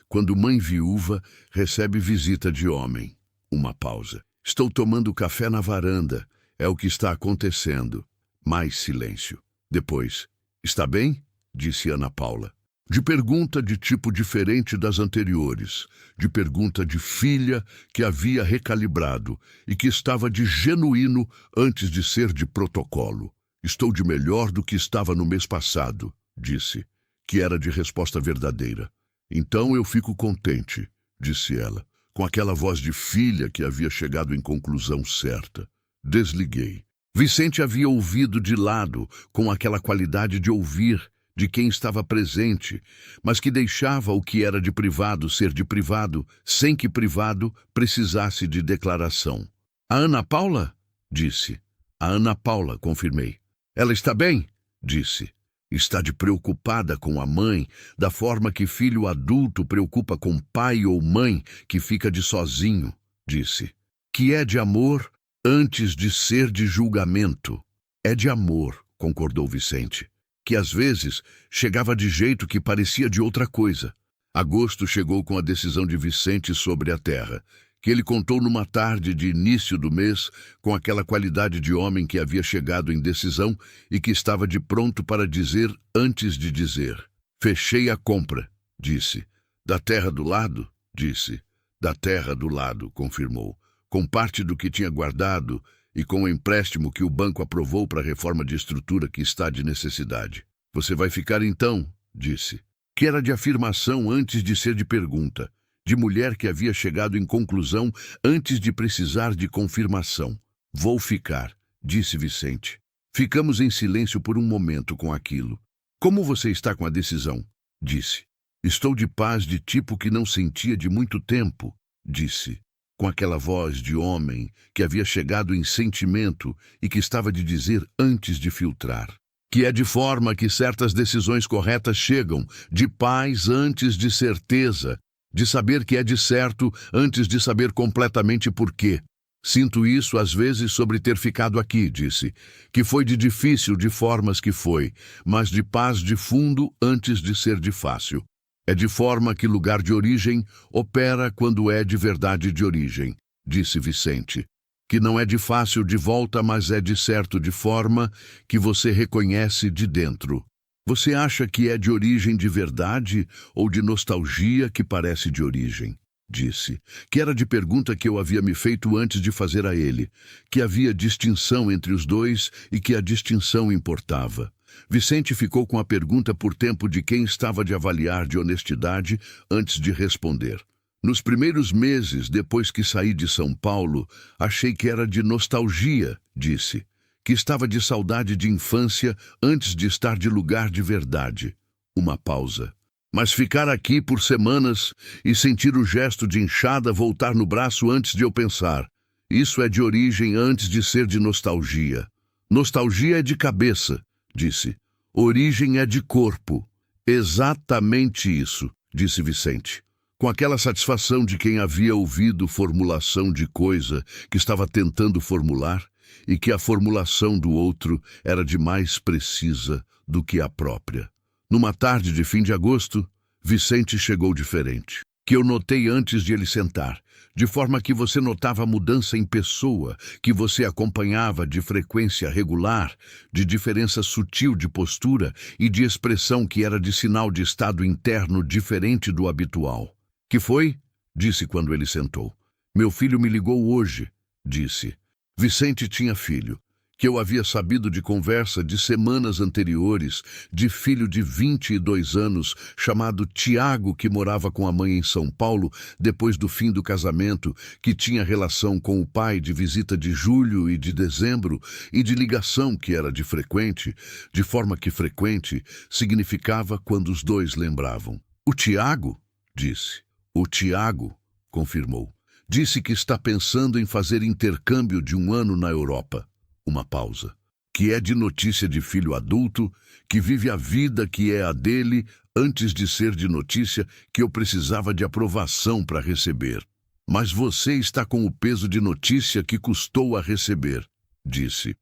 quando mãe viúva recebe visita de homem. Uma pausa. Estou tomando café na varanda. É o que está acontecendo. Mais silêncio. Depois, está bem? Disse Ana Paula. De pergunta de tipo diferente das anteriores, de pergunta de filha que havia recalibrado e que estava de genuíno antes de ser de protocolo. Estou de melhor do que estava no mês passado, disse, que era de resposta verdadeira. Então eu fico contente, disse ela, com aquela voz de filha que havia chegado em conclusão certa. Desliguei. Vicente havia ouvido de lado, com aquela qualidade de ouvir, de quem estava presente, mas que deixava o que era de privado ser de privado, sem que privado precisasse de declaração. A Ana Paula? Disse. A Ana Paula, confirmei. Ela está bem? Disse. Está de preocupada com a mãe, da forma que filho adulto preocupa com pai ou mãe que fica de sozinho, disse. Que é de amor antes de ser de julgamento. É de amor, concordou Vicente, que às vezes chegava de jeito que parecia de outra coisa. Agosto chegou com a decisão de Vicente sobre a terra, que ele contou numa tarde de início do mês, com aquela qualidade de homem que havia chegado em decisão e que estava de pronto para dizer antes de dizer. Fechei a compra, disse. Da terra do lado? Disse. Da terra do lado, confirmou, com parte do que tinha guardado e com o empréstimo que o banco aprovou para a reforma de estrutura que está de necessidade. Você vai ficar então, disse, que era de afirmação antes de ser de pergunta, de mulher que havia chegado em conclusão antes de precisar de confirmação. Vou ficar, disse Vicente. Ficamos em silêncio por um momento com aquilo. Como você está com a decisão? Disse. Estou de paz de tipo que não sentia de muito tempo, disse, com aquela voz de homem que havia chegado em sentimento e que estava de dizer antes de filtrar. Que é de forma que certas decisões corretas chegam, de paz antes de certeza, de saber que é de certo antes de saber completamente por quê. Sinto isso às vezes sobre ter ficado aqui, disse, que foi de difícil de formas que foi, mas de paz de fundo antes de ser de fácil. É de forma que lugar de origem opera quando é de verdade de origem, disse Vicente, que não é de fácil de volta, mas é de certo de forma que você reconhece de dentro. Você acha que é de origem de verdade ou de nostalgia que parece de origem? Disse, que era de pergunta que eu havia me feito antes de fazer a ele, que havia distinção entre os dois e que a distinção importava. Vicente ficou com a pergunta por tempo de quem estava de avaliar de honestidade antes de responder. Nos primeiros meses, depois que saí de São Paulo, achei que era de nostalgia, disse, que estava de saudade de infância antes de estar de lugar de verdade. Uma pausa. Mas ficar aqui por semanas e sentir o gesto de enxada voltar no braço antes de eu pensar. Isso é de origem antes de ser de nostalgia. Nostalgia é de cabeça, disse. Origem é de corpo. Exatamente isso, disse Vicente, com aquela satisfação de quem havia ouvido formulação de coisa que estava tentando formular e que a formulação do outro era de mais precisa do que a própria. Numa tarde de fim de agosto, Vicente chegou diferente, que eu notei antes de ele sentar, de forma que você notava a mudança em pessoa, que você acompanhava de frequência regular, de diferença sutil de postura e de expressão que era de sinal de estado interno diferente do habitual. Que foi? Disse quando ele sentou. Meu filho me ligou hoje, disse. Vicente tinha filho, que eu havia sabido de conversa de semanas anteriores, de filho de 22 anos, chamado Tiago, que morava com a mãe em São Paulo depois do fim do casamento, que tinha relação com o pai de visita de julho e de dezembro, e de ligação que era de frequente, de forma que frequente significava quando os dois lembravam. O Tiago? Disse. O Tiago, confirmou. Disse que está pensando em fazer intercâmbio de 1 ano na Europa. Uma pausa. Que é de notícia de filho adulto, que vive a vida que é a dele, antes de ser de notícia que eu precisava de aprovação para receber. Mas você está com o peso de notícia que custou a receber, disse.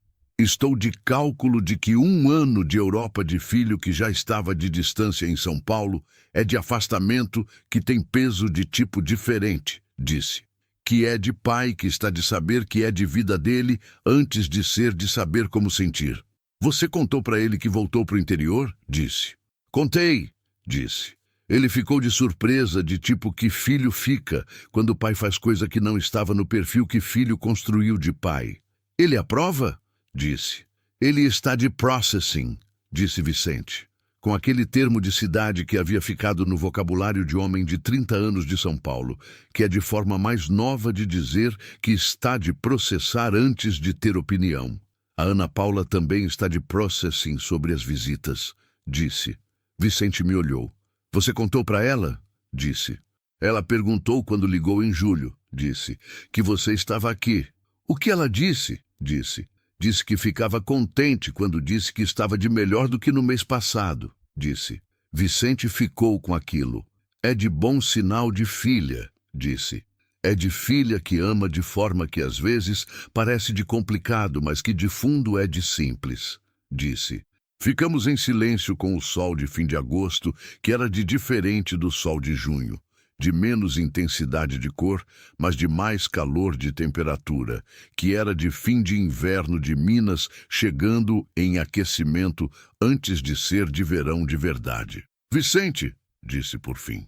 Estou de cálculo de que 1 ano de Europa de filho que já estava de distância em São Paulo é de afastamento que tem peso de tipo diferente, disse. Que é de pai que está de saber que é de vida dele antes de ser de saber como sentir. Você contou para ele que voltou para o interior? Disse. Contei, disse. Ele ficou de surpresa, de tipo que filho fica quando o pai faz coisa que não estava no perfil que filho construiu de pai. Ele aprova? Disse. Ele está de processing, disse Vicente, com aquele termo de cidade que havia ficado no vocabulário de homem de 30 anos de São Paulo, que é de forma mais nova de dizer que está de processar antes de ter opinião. A Ana Paula também está de processing sobre as visitas, disse. Vicente me olhou. Você contou para ela? Disse. Ela perguntou quando ligou em julho, disse, que você estava aqui. O que ela disse? Disse. Disse que ficava contente quando disse que estava de melhor do que no mês passado, disse. Vicente ficou com aquilo. É de bom sinal de filha, disse. É de filha que ama de forma que às vezes parece de complicado, mas que de fundo é de simples, disse. Ficamos em silêncio com o sol de fim de agosto, que era de diferente do sol de junho. De menos intensidade de cor, mas de mais calor de temperatura, que era de fim de inverno de Minas, chegando em aquecimento antes de ser de verão de verdade. Vicente, disse por fim.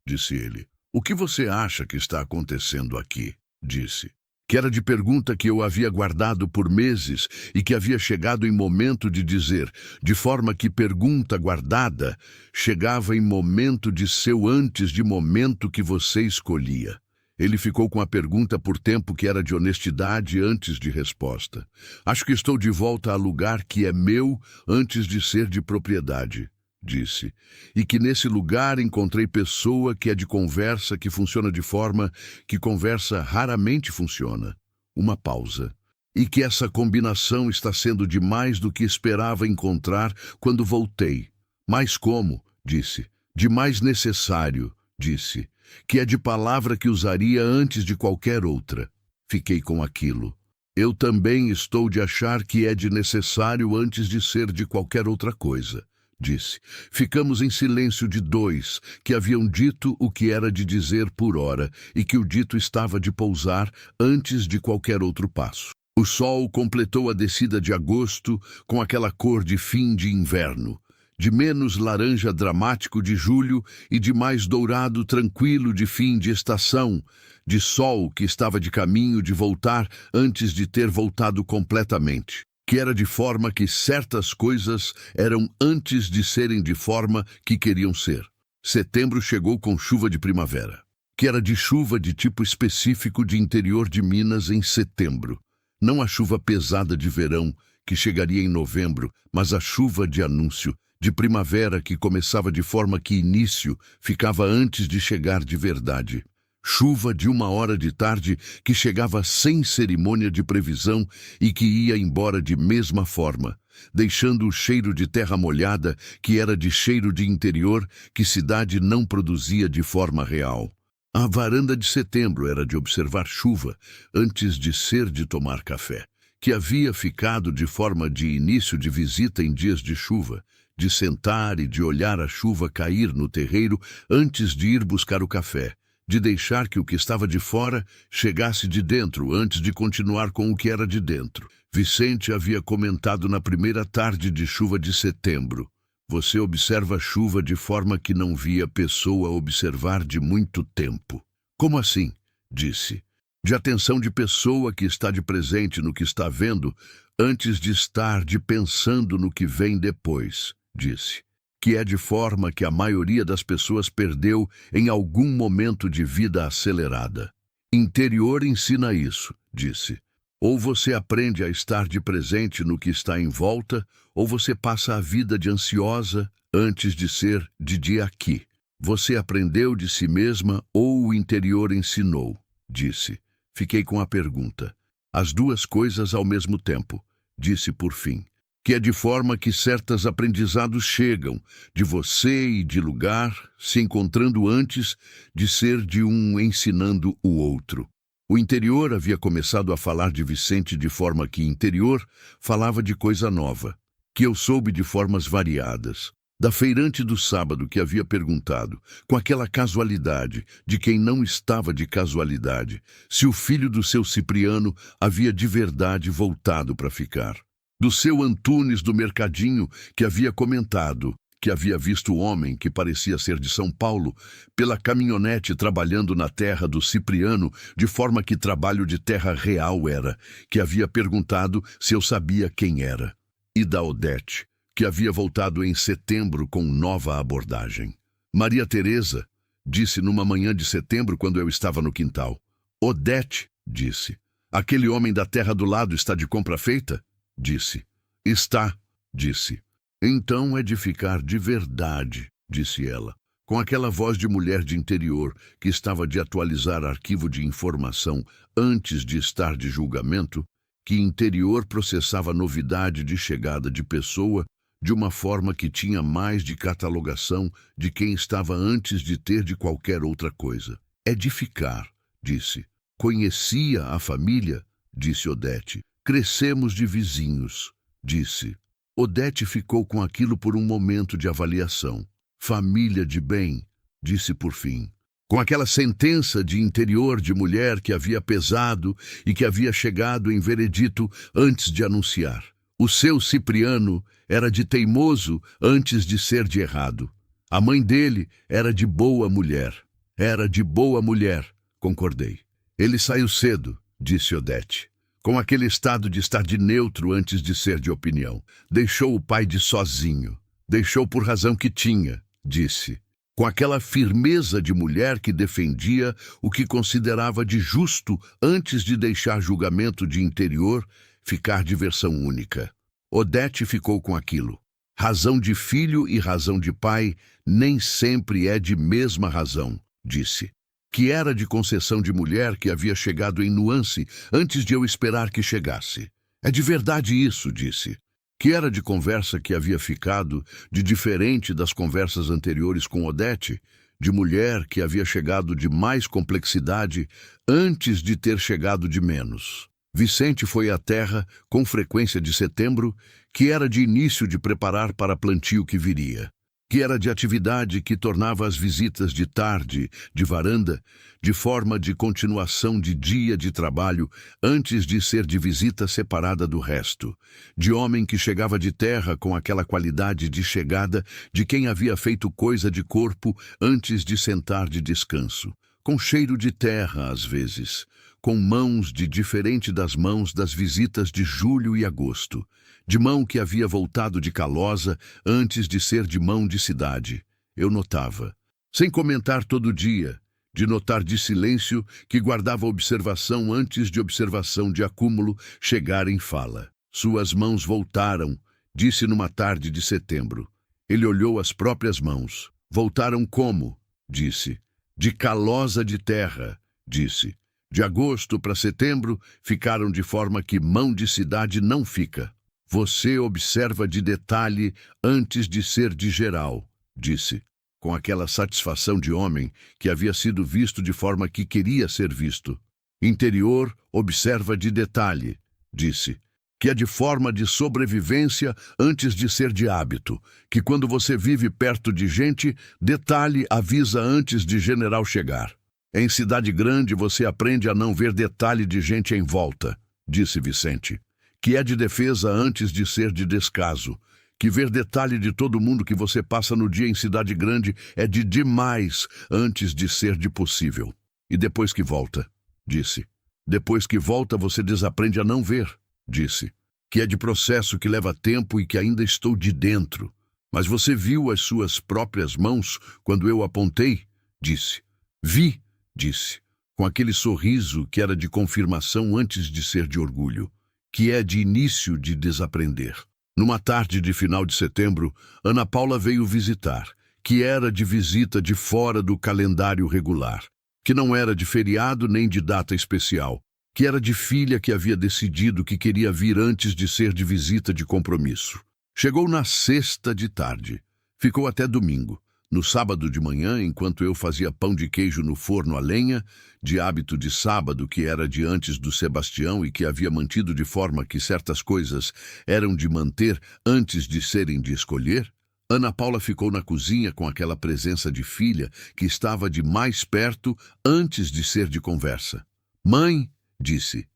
Disse ele. O que você acha que está acontecendo aqui? Disse. Que era de pergunta que eu havia guardado por meses e que havia chegado em momento de dizer, de forma que pergunta guardada chegava em momento de seu antes de momento que você escolhia. Ele ficou com a pergunta por tempo que era de honestidade antes de resposta. Acho que estou de volta a lugar que é meu antes de ser de propriedade, disse, e que nesse lugar encontrei pessoa que é de conversa que funciona de forma que conversa raramente funciona. Uma pausa. E que essa combinação está sendo de mais do que esperava encontrar quando voltei. Mais como, disse. De mais necessário, disse. Que é de palavra que usaria antes de qualquer outra. Fiquei com aquilo. Eu também estou de achar que é de necessário antes de ser de qualquer outra coisa, disse. Ficamos em silêncio de dois, que haviam dito o que era de dizer por hora, e que o dito estava de pousar antes de qualquer outro passo. O sol completou a descida de agosto com aquela cor de fim de inverno, de menos laranja dramático de julho e de mais dourado tranquilo de fim de estação, de sol que estava de caminho de voltar antes de ter voltado completamente. Que era de forma que certas coisas eram antes de serem de forma que queriam ser. Setembro chegou com chuva de primavera, que era de chuva de tipo específico de interior de Minas em setembro. Não a chuva pesada de verão, que chegaria em novembro, mas a chuva de anúncio, de primavera que começava de forma que início ficava antes de chegar de verdade. Chuva de 1 hora de tarde que chegava sem cerimônia de previsão e que ia embora de mesma forma, deixando o cheiro de terra molhada, que era de cheiro de interior, que cidade não produzia de forma real. A varanda de setembro era de observar chuva, antes de ser de tomar café, que havia ficado de forma de início de visita em dias de chuva, de sentar e de olhar a chuva cair no terreiro antes de ir buscar o café, de deixar que o que estava de fora chegasse de dentro antes de continuar com o que era de dentro. Vicente havia comentado na primeira tarde de chuva de setembro. Você observa a chuva de forma que não via pessoa observar de muito tempo. Como assim? Disse. De atenção de pessoa que está de presente no que está vendo, antes de estar de pensando no que vem depois, disse. Que é de forma que a maioria das pessoas perdeu em algum momento de vida acelerada. Interior ensina isso, disse. Ou você aprende a estar de presente no que está em volta, ou você passa a vida de ansiosa antes de ser de dia aqui. Você aprendeu de si mesma ou o interior ensinou, disse. Fiquei com a pergunta. As duas coisas ao mesmo tempo, disse por fim. Que é de forma que certos aprendizados chegam, de você e de lugar, se encontrando antes de ser de um ensinando o outro. O interior havia começado a falar de Vicente de forma que interior falava de coisa nova, que eu soube de formas variadas. Da feirante do sábado que havia perguntado, com aquela casualidade de quem não estava de casualidade, se o filho do seu Cipriano havia de verdade voltado para ficar. Do seu Antunes do mercadinho que havia comentado que havia visto o homem que parecia ser de São Paulo pela caminhonete trabalhando na terra do Cipriano, de forma que trabalho de terra real era, que havia perguntado se eu sabia quem era. E da Odete, que havia voltado em setembro com nova abordagem. Maria Teresa disse numa manhã de setembro quando eu estava no quintal. Odete, disse. Aquele homem da terra do lado está de compra feita? Disse. Está, disse. Então é de ficar de verdade, disse ela, com aquela voz de mulher de interior que estava de atualizar arquivo de informação antes de estar de julgamento, que interior processava novidade de chegada de pessoa de uma forma que tinha mais de catalogação de quem estava antes de ter de qualquer outra coisa. É de ficar, disse. Conhecia a família, disse Odete. Crescemos de vizinhos, disse. Odete ficou com aquilo por um momento de avaliação. Família de bem, disse por fim. Com aquela sentença de interior de mulher que havia pesado e que havia chegado em veredito antes de anunciar. O seu Cipriano era de teimoso antes de ser de errado. A mãe dele era de boa mulher. Era de boa mulher, concordei. Ele saiu cedo, disse Odete. Com aquele estado de estar de neutro antes de ser de opinião. Deixou o pai de sozinho. Deixou por razão que tinha, disse. Com aquela firmeza de mulher que defendia o que considerava de justo antes de deixar julgamento de interior ficar de versão única. Odete ficou com aquilo. Razão de filho e razão de pai nem sempre é de mesma razão, disse. Que era de concessão de mulher que havia chegado em nuance antes de eu esperar que chegasse. É de verdade isso, disse. Que era de conversa que havia ficado de diferente das conversas anteriores com Odete, de mulher que havia chegado de mais complexidade antes de ter chegado de menos. Vicente foi à terra com frequência de setembro, que era de início de preparar para plantio que viria. Que era de atividade que tornava as visitas de tarde, de varanda, de forma de continuação de dia de trabalho, antes de ser de visita separada do resto, de homem que chegava de terra com aquela qualidade de chegada de quem havia feito coisa de corpo antes de sentar de descanso, com cheiro de terra às vezes, com mãos de diferente das mãos das visitas de julho e agosto, de mão que havia voltado de Calosa antes de ser de mão de cidade. Eu notava, sem comentar todo dia, de notar de silêncio que guardava observação antes de observação de acúmulo chegar em fala. Suas mãos voltaram, disse numa tarde de setembro. Ele olhou as próprias mãos. Voltaram como? Disse. De Calosa de terra, disse. De agosto para setembro ficaram de forma que mão de cidade não fica. Você observa de detalhe antes de ser de geral, disse, com aquela satisfação de homem que havia sido visto de forma que queria ser visto. Interior observa de detalhe, disse, que é de forma de sobrevivência antes de ser de hábito, que quando você vive perto de gente, detalhe avisa antes de general chegar. Em cidade grande você aprende a não ver detalhe de gente em volta, disse Vicente. Que é de defesa antes de ser de descaso, que ver detalhe de todo mundo que você passa no dia em cidade grande é de demais antes de ser de possível. E depois que volta, disse. Depois que volta você desaprende a não ver, disse. Que é de processo que leva tempo e que ainda estou de dentro. Mas você viu as suas próprias mãos quando eu apontei? Disse. Vi, disse, com aquele sorriso que era de confirmação antes de ser de orgulho. Que é de início de desaprender. Numa tarde de final de setembro, Ana Paula veio visitar, que era de visita de fora do calendário regular, que não era de feriado nem de data especial, que era de filha que havia decidido que queria vir antes de ser de visita de compromisso. Chegou na sexta de tarde, ficou até domingo. No sábado de manhã, enquanto eu fazia pão de queijo no forno a lenha, de hábito de sábado que era de antes do Sebastião e que havia mantido de forma que certas coisas eram de manter antes de serem de escolher, Ana Paula ficou na cozinha com aquela presença de filha que estava de mais perto antes de ser de conversa. Mãe, disse.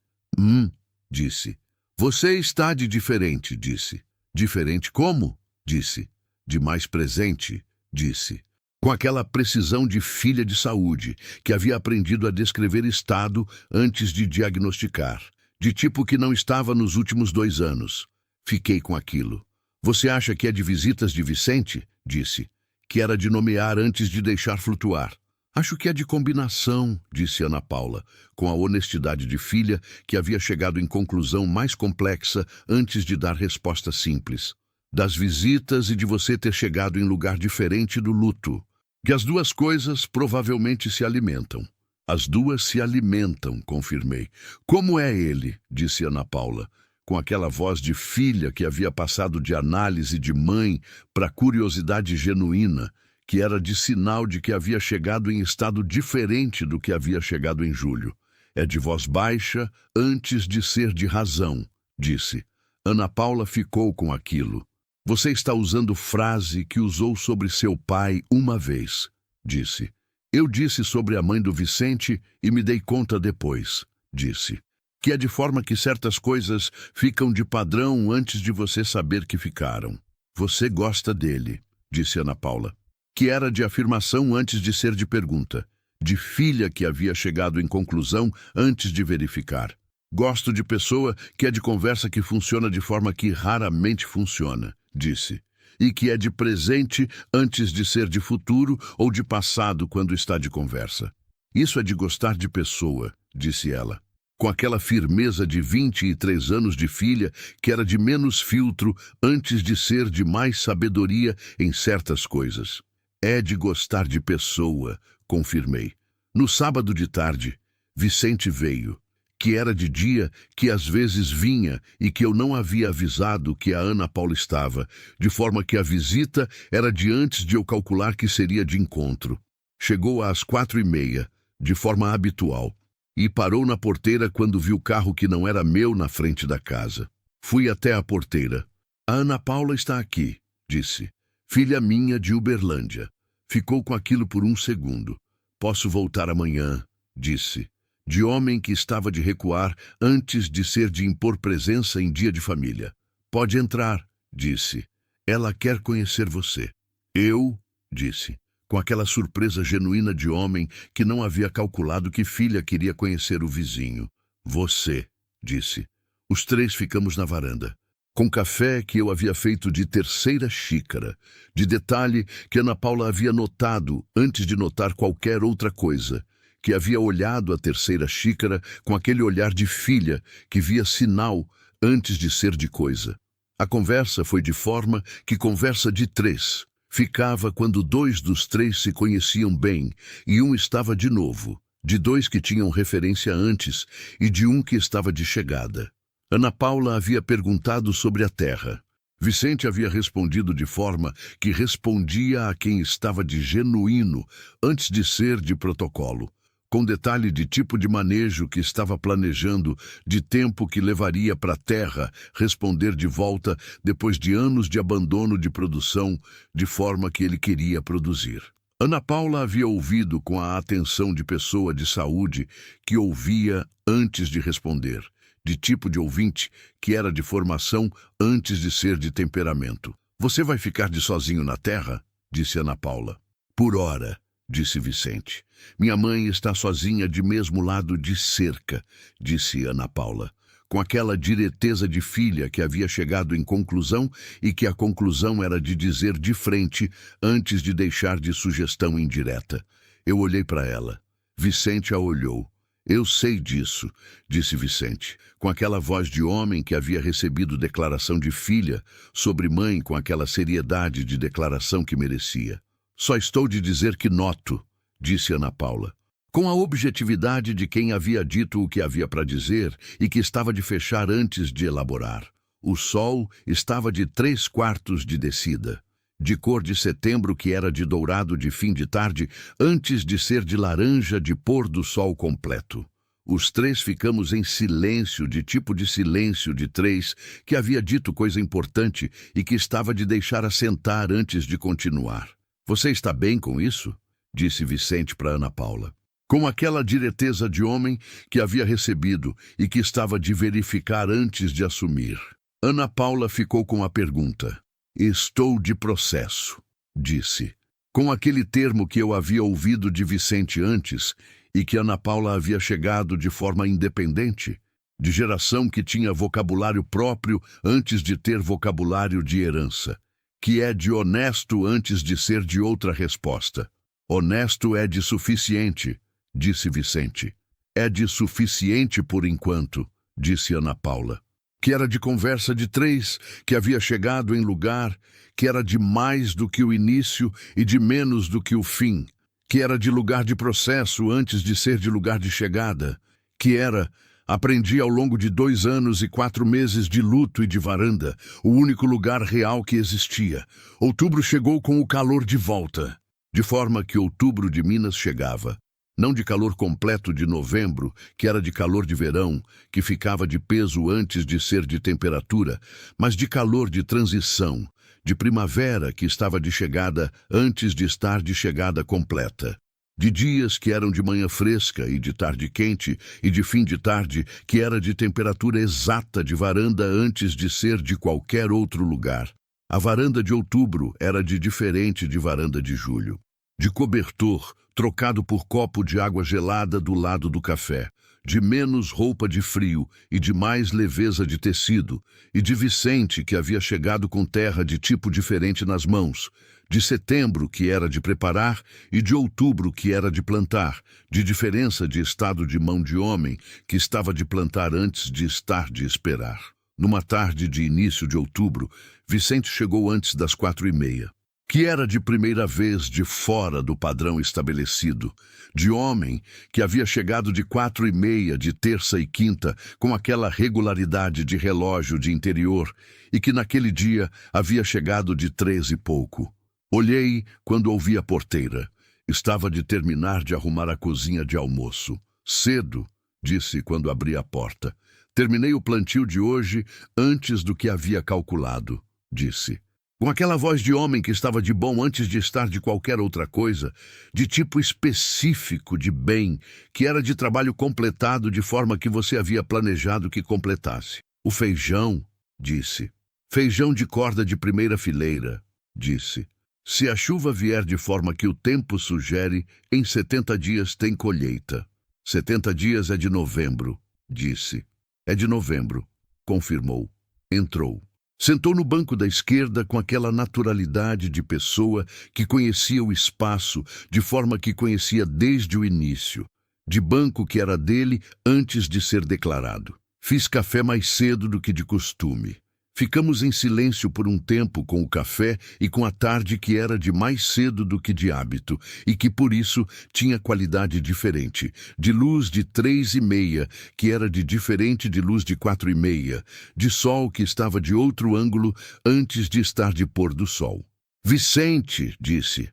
Disse. Você está de diferente, disse. Diferente como? Disse. De mais presente, disse. Com aquela precisão de filha de saúde, que havia aprendido a descrever estado antes de diagnosticar, de tipo que não estava nos últimos 2 anos. Fiquei com aquilo. Você acha que é de visitas de Vicente? Disse. Que era de nomear antes de deixar flutuar. Acho que é de combinação, disse Ana Paula, com a honestidade de filha que havia chegado em conclusão mais complexa antes de dar resposta simples. Das visitas e de você ter chegado em lugar diferente do luto. Que as duas coisas provavelmente se alimentam. As duas se alimentam, confirmei. Como é ele? Disse Ana Paula, com aquela voz de filha que havia passado de análise de mãe para curiosidade genuína, que era de sinal de que havia chegado em estado diferente do que havia chegado em julho. É de voz baixa antes de ser de razão, disse. Ana Paula ficou com aquilo. Você está usando frase que usou sobre seu pai uma vez, disse. Eu disse sobre a mãe do Vicente e me dei conta depois, disse. Que é de forma que certas coisas ficam de padrão antes de você saber que ficaram. Você gosta dele, disse Ana Paula. Que era de afirmação antes de ser de pergunta, de filha que havia chegado em conclusão antes de verificar. Gosto de pessoa que é de conversa que funciona de forma que raramente funciona, disse, e que é de presente antes de ser de futuro ou de passado quando está de conversa. Isso é de gostar de pessoa, disse ela, com aquela firmeza de 23 anos de filha que era de menos filtro antes de ser de mais sabedoria em certas coisas. É de gostar de pessoa, confirmei. No sábado de tarde, Vicente veio, que era de dia, que às vezes vinha e que eu não havia avisado que a Ana Paula estava, de forma que a visita era de antes de eu calcular que seria de encontro. Chegou às 4:30, de forma habitual, e parou na porteira quando viu o carro que não era meu na frente da casa. Fui até a porteira. A Ana Paula está aqui, disse. Filha minha de Uberlândia. Ficou com aquilo por 1 segundo. Posso voltar amanhã, disse. De homem que estava de recuar antes de ser de impor presença em dia de família. Pode entrar, disse. Ela quer conhecer você. Eu, disse, com aquela surpresa genuína de homem que não havia calculado que filha queria conhecer o vizinho. Você, disse. Os 3 ficamos na varanda. Com café que eu havia feito de 3ª xícara, de detalhe que Ana Paula havia notado antes de notar qualquer outra coisa, que havia olhado a 3ª xícara com aquele olhar de filha que via sinal antes de ser de coisa. A conversa foi de forma que conversa de 3 ficava quando 2 dos 3 se conheciam bem e um estava de novo, de 2 que tinham referência antes e de um que estava de chegada. Ana Paula havia perguntado sobre a terra. Vicente havia respondido de forma que respondia a quem estava de genuíno antes de ser de protocolo, com detalhe de tipo de manejo que estava planejando, de tempo que levaria para a terra responder de volta depois de anos de abandono de produção, de forma que ele queria produzir. Ana Paula havia ouvido com a atenção de pessoa de saúde que ouvia antes de responder, de tipo de ouvinte que era de formação antes de ser de temperamento. Você vai ficar de sozinho na terra? Disse Ana Paula. Por hora, disse Vicente. Minha mãe está sozinha de mesmo lado de cerca, disse Ana Paula, com aquela direteza de filha que havia chegado em conclusão e que a conclusão era de dizer de frente antes de deixar de sugestão indireta. Eu olhei para ela. Vicente a olhou. Eu sei disso, disse Vicente, com aquela voz de homem que havia recebido declaração de filha sobre mãe com aquela seriedade de declaração que merecia. Só estou de dizer que noto, disse Ana Paula, com a objetividade de quem havia dito o que havia para dizer e que estava de fechar antes de elaborar. O sol estava de 3/4 de descida. de cor de setembro que era de dourado de fim de tarde, antes de ser de laranja de pôr do sol completo. Os três ficamos em silêncio, de tipo de silêncio de três, que havia dito coisa importante e que estava de deixar assentar antes de continuar. Você está bem com isso? Disse Vicente para Ana Paula. Com aquela direteza de homem que havia recebido e que estava de verificar antes de assumir. Ana Paula ficou com a pergunta. Estou de processo, disse. Com aquele termo que eu havia ouvido de Vicente antes e que Ana Paula havia chegado de forma independente, de geração que tinha vocabulário próprio antes de ter vocabulário de herança, que é de honesto antes de ser de outra resposta. Honesto é de suficiente, disse Vicente. É de suficiente por enquanto, disse Ana Paula. Que era de conversa de três, que havia chegado em lugar, que era de mais do que o início e de menos do que o fim, que era de lugar de processo antes de ser de lugar de chegada, que era, aprendi ao longo de 2 anos e 4 meses de luto e de varanda, o único lugar real que existia. Outubro chegou com o calor de volta, de forma que outubro de Minas chegava. Não de calor completo de novembro, que era de calor de verão, que ficava de peso antes de ser de temperatura, mas de calor de transição, de primavera que estava de chegada antes de estar de chegada completa. De dias que eram de manhã fresca e de tarde quente, e de fim de tarde que era de temperatura exata de varanda antes de ser de qualquer outro lugar. A varanda de outubro era de diferente de varanda de julho. De cobertor, trocado por copo de água gelada do lado do café, de menos roupa de frio e de mais leveza de tecido, e de Vicente, que havia chegado com terra de tipo diferente nas mãos, de setembro, que era de preparar, e de outubro, que era de plantar, de diferença de estado de mão de homem, que estava de plantar antes de estar de esperar. Numa tarde de início de outubro, Vicente chegou antes das 4h30. Que era de primeira vez de fora do padrão estabelecido, de homem que havia chegado de 4h30 de terça e quinta com aquela regularidade de relógio de interior e que naquele dia havia chegado de 3 e pouco. Olhei quando ouvi a porteira. Estava de terminar de arrumar a cozinha de almoço. Cedo, disse quando abri a porta. Terminei o plantio de hoje antes do que havia calculado, disse. Com aquela voz de homem que estava de bom antes de estar de qualquer outra coisa, de tipo específico de bem, que era de trabalho completado de forma que você havia planejado que completasse. O feijão, disse. Feijão de corda de primeira fileira, disse. Se a chuva vier de forma que o tempo sugere, em 70 dias tem colheita. 70 dias é de novembro, disse. É de novembro, confirmou. Entrou. Sentou no banco da esquerda com aquela naturalidade de pessoa que conhecia o espaço de forma que conhecia desde o início, de banco que era dele antes de ser declarado. Fiz café mais cedo do que de costume. Ficamos em silêncio por um tempo com o café e com a tarde que era de mais cedo do que de hábito e que por isso tinha qualidade diferente, de luz de 3h30, que era de diferente de luz de 4h30, de sol que estava de outro ângulo antes de estar de pôr do sol. Vicente, disse.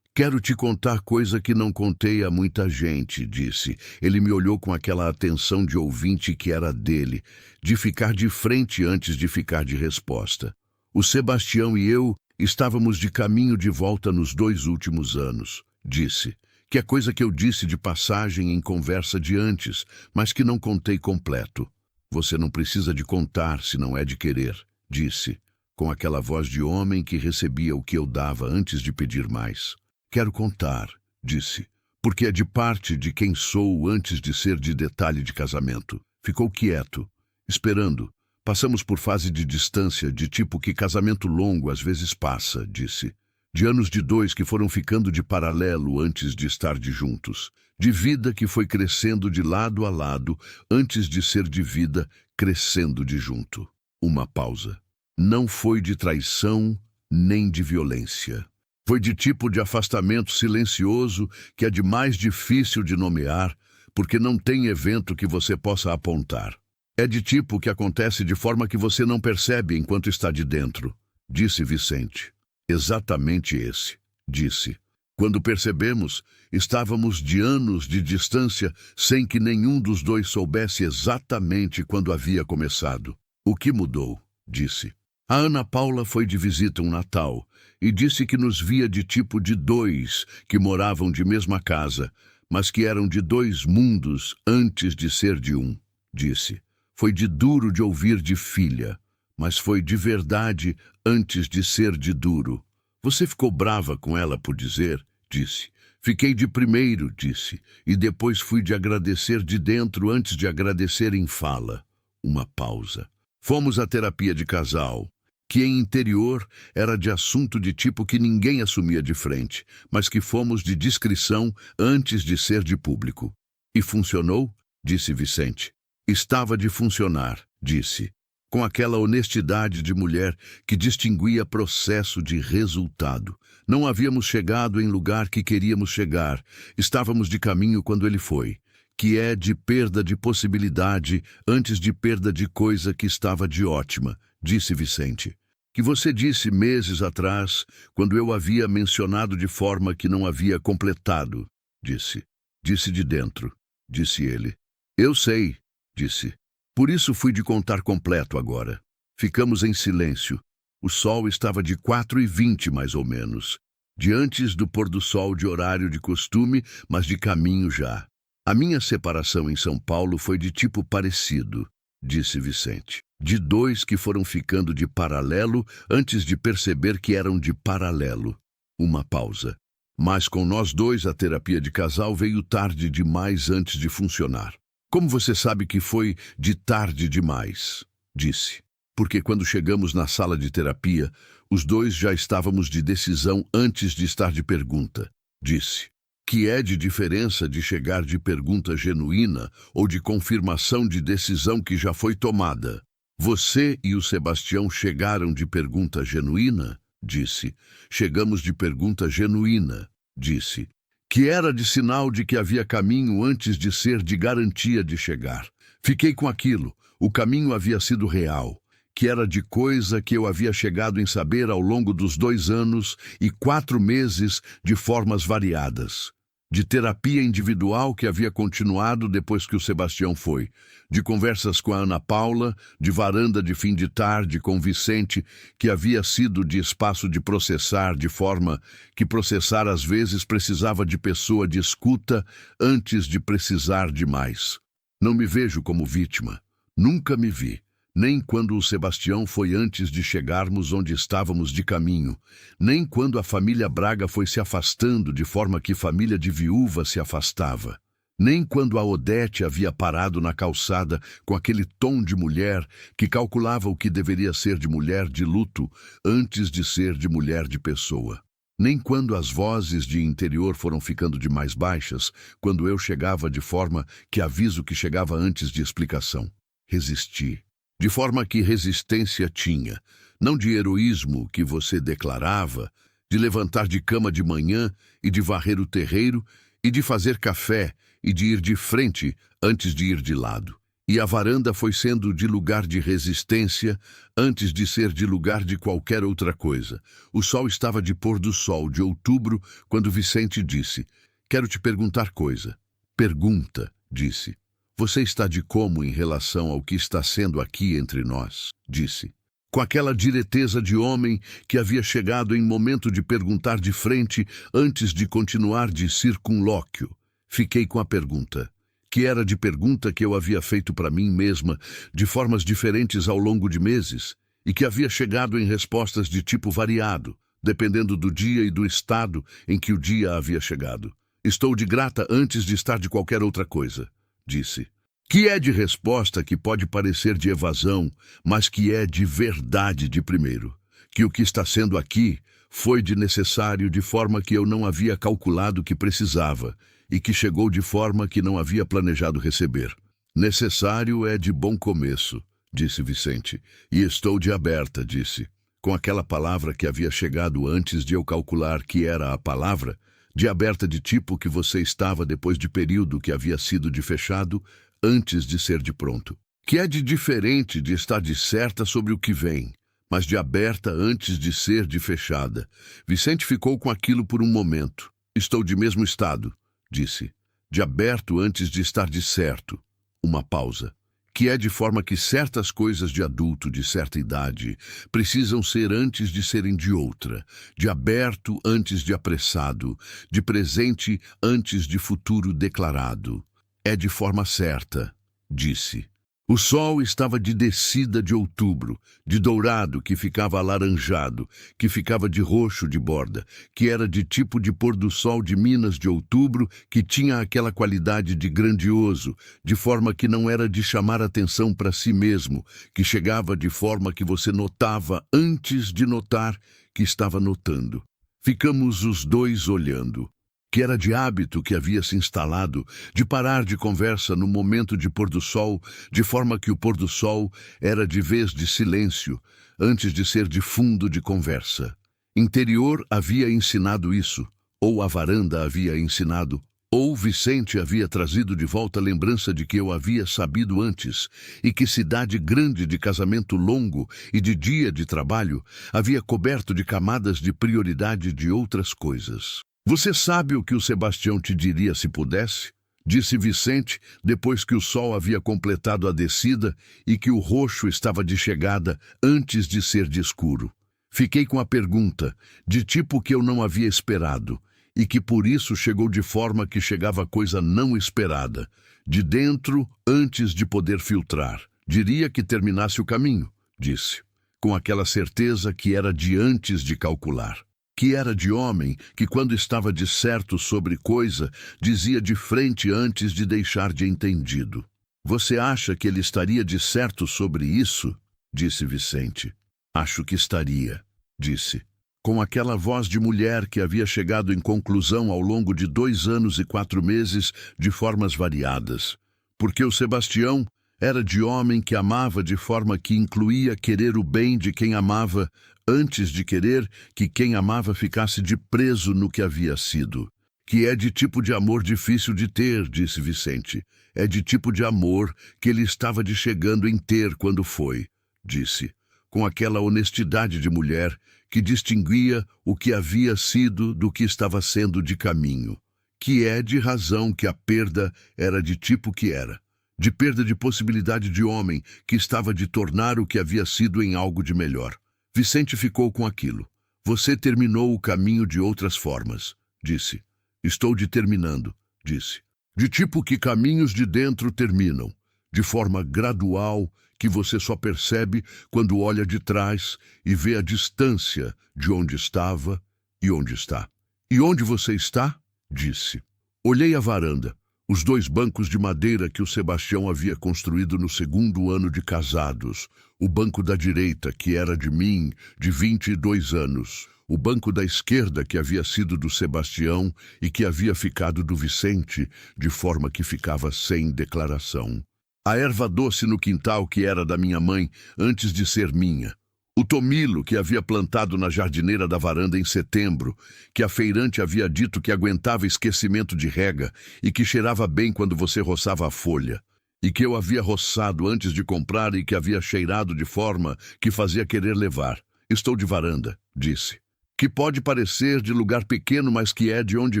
Quero te contar coisa que não contei a muita gente, disse. Ele me olhou com aquela atenção de ouvinte que era dele, de ficar de frente antes de ficar de resposta. O Sebastião e eu estávamos de caminho de volta nos 2 últimos anos, disse. Que é coisa que eu disse de passagem em conversa de antes, mas que não contei completo. Você não precisa de contar se não é de querer, disse, com aquela voz de homem que recebia o que eu dava antes de pedir mais. Quero contar, disse, porque é de parte de quem sou antes de ser de detalhe de casamento. Ficou quieto, esperando. Passamos por fase de distância, de tipo que casamento longo às vezes passa, disse. De anos de 2 que foram ficando de paralelo antes de estar de juntos. De vida que foi crescendo de lado a lado antes de ser de vida crescendo de junto. Uma pausa. Não foi de traição nem de violência. Foi de tipo de afastamento silencioso que é de mais difícil de nomear, porque não tem evento que você possa apontar. É de tipo que acontece de forma que você não percebe enquanto está de dentro, disse Vicente. Exatamente esse, disse. Quando percebemos, estávamos de anos de distância sem que nenhum dos dois soubesse exatamente quando havia começado. O que mudou? Disse. A Ana Paula foi de visita um Natal e disse que nos via de tipo de dois que moravam de mesma casa, mas que eram de dois mundos antes de ser de um, disse. Foi de duro de ouvir de filha, mas foi de verdade antes de ser de duro. Você ficou brava com ela por dizer? Disse. Fiquei de primeiro, disse, e depois fui de agradecer de dentro antes de agradecer em fala. Uma pausa. Fomos à terapia de casal, que em interior era de assunto de tipo que ninguém assumia de frente, mas que fomos de discrição antes de ser de público. E funcionou? Disse Vicente. Estava de funcionar, disse, com aquela honestidade de mulher que distinguia processo de resultado. Não havíamos chegado em lugar que queríamos chegar, estávamos de caminho quando ele foi, que é de perda de possibilidade antes de perda de coisa que estava de ótima, disse Vicente. Que você disse meses atrás, quando eu havia mencionado de forma que não havia completado, disse. Disse de dentro, disse ele. Eu sei, disse. Por isso fui de contar completo agora. Ficamos em silêncio. O sol estava de 4h20 mais ou menos. De antes do pôr do sol de horário de costume, mas de caminho já. A minha separação em São Paulo foi de tipo parecido, disse Vicente. De dois que foram ficando de paralelo antes de perceber que eram de paralelo. Uma pausa. Mas com nós dois a terapia de casal veio tarde demais antes de funcionar. Como você sabe que foi de tarde demais? Disse. Porque quando chegamos na sala de terapia, os dois já estávamos de decisão antes de estar de pergunta. Disse. Que é de diferença de chegar de pergunta genuína ou de confirmação de decisão que já foi tomada. Você e o Sebastião chegaram de pergunta genuína? Disse. Chegamos de pergunta genuína, disse. Que era de sinal de que havia caminho antes de ser de garantia de chegar. Fiquei com aquilo, o caminho havia sido real, que era de coisa que eu havia chegado em saber ao longo dos 2 anos e 4 meses de formas variadas. De terapia individual que havia continuado depois que o Sebastião foi, de conversas com a Ana Paula, de varanda de fim de tarde com Vicente, que havia sido de espaço de processar, de forma que processar às vezes precisava de pessoa de escuta antes de precisar de mais. Não me vejo como vítima, nunca me vi. Nem quando o Sebastião foi antes de chegarmos onde estávamos de caminho, nem quando a família Braga foi se afastando de forma que família de viúva se afastava, nem quando a Odete havia parado na calçada com aquele tom de mulher que calculava o que deveria ser de mulher de luto antes de ser de mulher de pessoa. Nem quando as vozes de interior foram ficando de mais baixas, quando eu chegava de forma que aviso que chegava antes de explicação. Resisti. De forma que resistência tinha, não de heroísmo que você declarava, de levantar de cama de manhã e de varrer o terreiro e de fazer café e de ir de frente antes de ir de lado. E a varanda foi sendo de lugar de resistência antes de ser de lugar de qualquer outra coisa. O sol estava de pôr do sol de outubro quando Vicente disse, quero te perguntar coisa. Pergunta, disse. Você está de como em relação ao que está sendo aqui entre nós? Disse. Com aquela direteza de homem que havia chegado em momento de perguntar de frente antes de continuar de circunlóquio. Fiquei com a pergunta, que era de pergunta que eu havia feito para mim mesma de formas diferentes ao longo de meses e que havia chegado em respostas de tipo variado, dependendo do dia e do estado em que o dia havia chegado. Estou de grata antes de estar de qualquer outra coisa. Disse, que é de resposta que pode parecer de evasão, mas que é de verdade de primeiro, que o que está sendo aqui foi de necessário de forma que eu não havia calculado que precisava e que chegou de forma que não havia planejado receber. Necessário é de bom começo, disse Vicente, e estou de aberta, disse, com aquela palavra que havia chegado antes de eu calcular que era a palavra, de aberta de tipo que você estava depois de período que havia sido de fechado, antes de ser de pronto. Que é de diferente de estar de certa sobre o que vem, mas de aberta antes de ser de fechada. Vicente ficou com aquilo por um momento. Estou de mesmo estado, disse. De aberto antes de estar de certo. Uma pausa. Que é de forma que certas coisas de adulto de certa idade precisam ser antes de serem de outra, de aberto antes de apressado, de presente antes de futuro declarado. É de forma certa, disse. O sol estava de descida de outubro, de dourado que ficava alaranjado, que ficava de roxo de borda, que era de tipo de pôr do sol de Minas de outubro, que tinha aquela qualidade de grandioso, de forma que não era de chamar atenção para si mesmo, que chegava de forma que você notava antes de notar que estava notando. Ficamos os dois olhando. Que era de hábito que havia se instalado, de parar de conversa no momento de pôr do sol, de forma que o pôr do sol era de vez de silêncio, antes de ser de fundo de conversa. Interior havia ensinado isso, ou a varanda havia ensinado, ou Vicente havia trazido de volta a lembrança de que eu havia sabido antes, e que cidade grande de casamento longo e de dia de trabalho havia coberto de camadas de prioridade de outras coisas. Você sabe o que o Sebastião te diria se pudesse? Disse Vicente, depois que o sol havia completado a descida e que o roxo estava de chegada antes de ser de escuro. Fiquei com a pergunta, de tipo que eu não havia esperado, e que por isso chegou de forma que chegava coisa não esperada, de dentro antes de poder filtrar. Diria que terminasse o caminho, disse, com aquela certeza que era de antes de calcular. Que era de homem que, quando estava de certo sobre coisa, dizia de frente antes de deixar de entendido. Você acha que ele estaria de certo sobre isso? Disse Vicente. Acho que estaria, disse, com aquela voz de mulher que havia chegado em conclusão ao longo de 2 anos e 4 meses de formas variadas. Porque o Sebastião era de homem que amava de forma que incluía querer o bem de quem amava, antes de querer que quem amava ficasse de preso no que havia sido. Que é de tipo de amor difícil de ter, disse Vicente. É de tipo de amor que ele estava de chegando em ter quando foi, disse, com aquela honestidade de mulher que distinguia o que havia sido do que estava sendo de caminho. Que é de razão que a perda era de tipo que era. De perda de possibilidade de homem que estava de tornar o que havia sido em algo de melhor. Vicente ficou com aquilo. Você terminou o caminho de outras formas, disse. Estou determinando, disse. De tipo que caminhos de dentro terminam, de forma gradual que você só percebe quando olha de trás e vê a distância de onde estava e onde está. E onde você está? Disse. Olhei a varanda. Os 2 bancos de madeira que o Sebastião havia construído no 2º ano de casados. O banco da direita, que era de mim, de 22 anos. O banco da esquerda, que havia sido do Sebastião e que havia ficado do Vicente, de forma que ficava sem declaração. A erva doce no quintal, que era da minha mãe, antes de ser minha. O tomilo que havia plantado na jardineira da varanda em setembro, que a feirante havia dito que aguentava esquecimento de rega e que cheirava bem quando você roçava a folha, e que eu havia roçado antes de comprar e que havia cheirado de forma que fazia querer levar. Estou de varanda, disse. Que pode parecer de lugar pequeno, mas que é de onde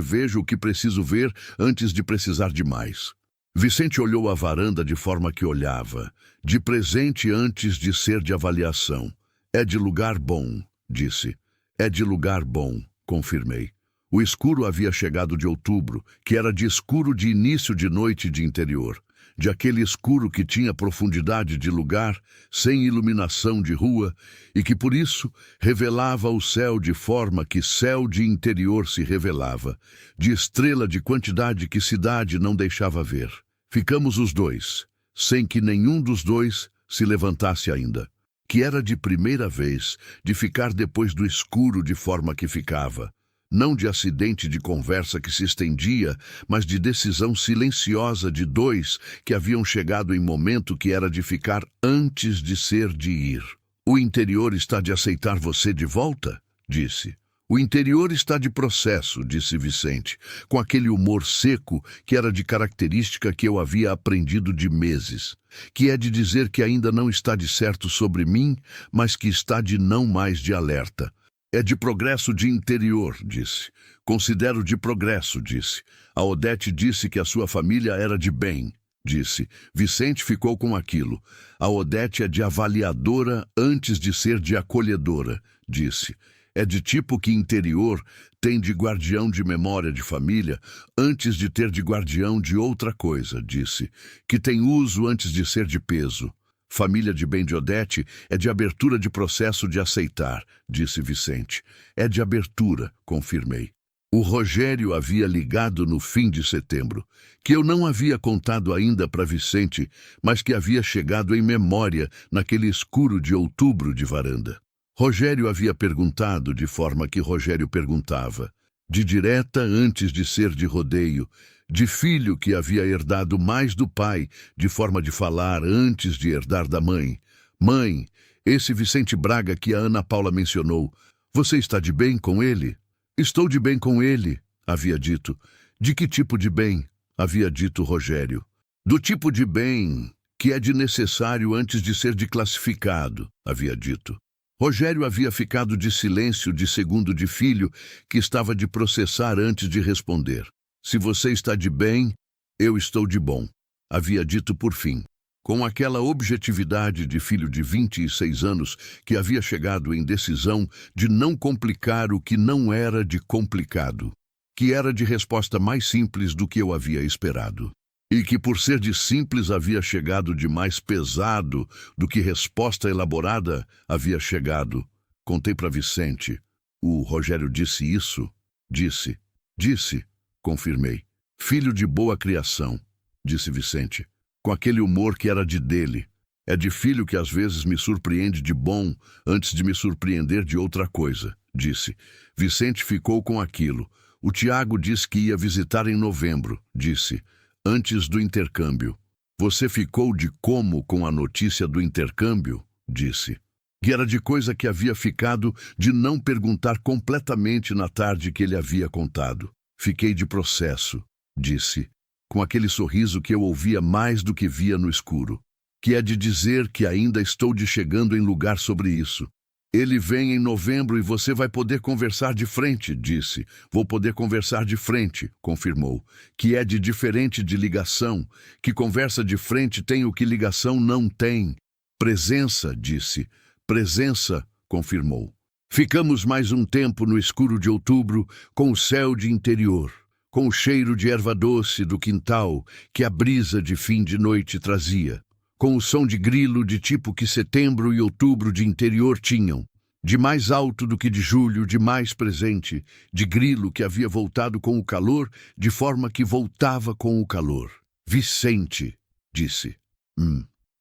vejo o que preciso ver antes de precisar de mais. Vicente olhou a varanda de forma que olhava, de presente antes de ser de avaliação. É de lugar bom, disse. É de lugar bom, confirmei. O escuro havia chegado de outubro, que era de escuro de início de noite de interior, de aquele escuro que tinha profundidade de lugar, sem iluminação de rua, e que por isso revelava o céu de forma que céu de interior se revelava, de estrela de quantidade que cidade não deixava ver. Ficamos os 2, sem que nenhum dos 2 se levantasse ainda. Que era de primeira vez, de ficar depois do escuro de forma que ficava, não de acidente de conversa que se estendia, mas de decisão silenciosa de 2 que haviam chegado em momento que era de ficar antes de ser de ir. O interior está de aceitar você de volta? Disse. O interior está de processo, disse Vicente, com aquele humor seco que era de característica que eu havia aprendido de meses, que é de dizer que ainda não está de certo sobre mim, mas que está de não mais de alerta. É de progresso de interior, disse. Considero de progresso, disse. A Odete disse que a sua família era de bem, disse. Vicente ficou com aquilo. A Odete é de avaliadora antes de ser de acolhedora, disse. É de tipo que interior tem de guardião de memória de família antes de ter de guardião de outra coisa, disse. Que tem uso antes de ser de peso. Família de bem de Odete é de abertura de processo de aceitar, disse Vicente. É de abertura, confirmei. O Rogério havia ligado no fim de setembro, que eu não havia contado ainda para Vicente, mas que havia chegado em memória naquele escuro de outubro de varanda. Rogério havia perguntado de forma que Rogério perguntava, de direta antes de ser de rodeio, de filho que havia herdado mais do pai, de forma de falar antes de herdar da mãe. Mãe, esse Vicente Braga que a Ana Paula mencionou, você está de bem com ele? Estou de bem com ele, havia dito. De que tipo de bem? Havia dito Rogério. Do tipo de bem que é de necessário antes de ser de classificado, havia dito. Rogério havia ficado de silêncio de segundo de filho, que estava de processar antes de responder. Se você está de bem, eu estou de bom, havia dito por fim. Com aquela objetividade de filho de 26 anos que havia chegado em decisão de não complicar o que não era de complicado, que era de resposta mais simples do que eu havia esperado. E que por ser de simples havia chegado de mais pesado do que resposta elaborada havia chegado. Contei para Vicente. O Rogério disse isso? Disse, confirmei. Filho de boa criação, disse Vicente, com aquele humor que era de dele. É de filho que às vezes me surpreende de bom antes de me surpreender de outra coisa, disse. Vicente ficou com aquilo. O Tiago disse que ia visitar em novembro, disse. Antes do intercâmbio. Você ficou de como com a notícia do intercâmbio? Disse. Que era de coisa que havia ficado de não perguntar completamente na tarde que ele havia contado. Fiquei de processo, disse, com aquele sorriso que eu ouvia mais do que via no escuro. Que é de dizer que ainda estou de chegando em lugar sobre isso. Ele vem em novembro e você vai poder conversar de frente, disse. Vou poder conversar de frente, confirmou. Que é de diferente de ligação, que conversa de frente tem o que ligação não tem. Presença, disse. Presença, confirmou. Ficamos mais um tempo no escuro de outubro, com o céu de interior, com o cheiro de erva doce do quintal que a brisa de fim de noite trazia. Com o som de grilo de tipo que setembro e outubro de interior tinham, de mais alto do que de julho, de mais presente, de grilo que havia voltado com o calor, de forma que voltava com o calor. Vicente, disse.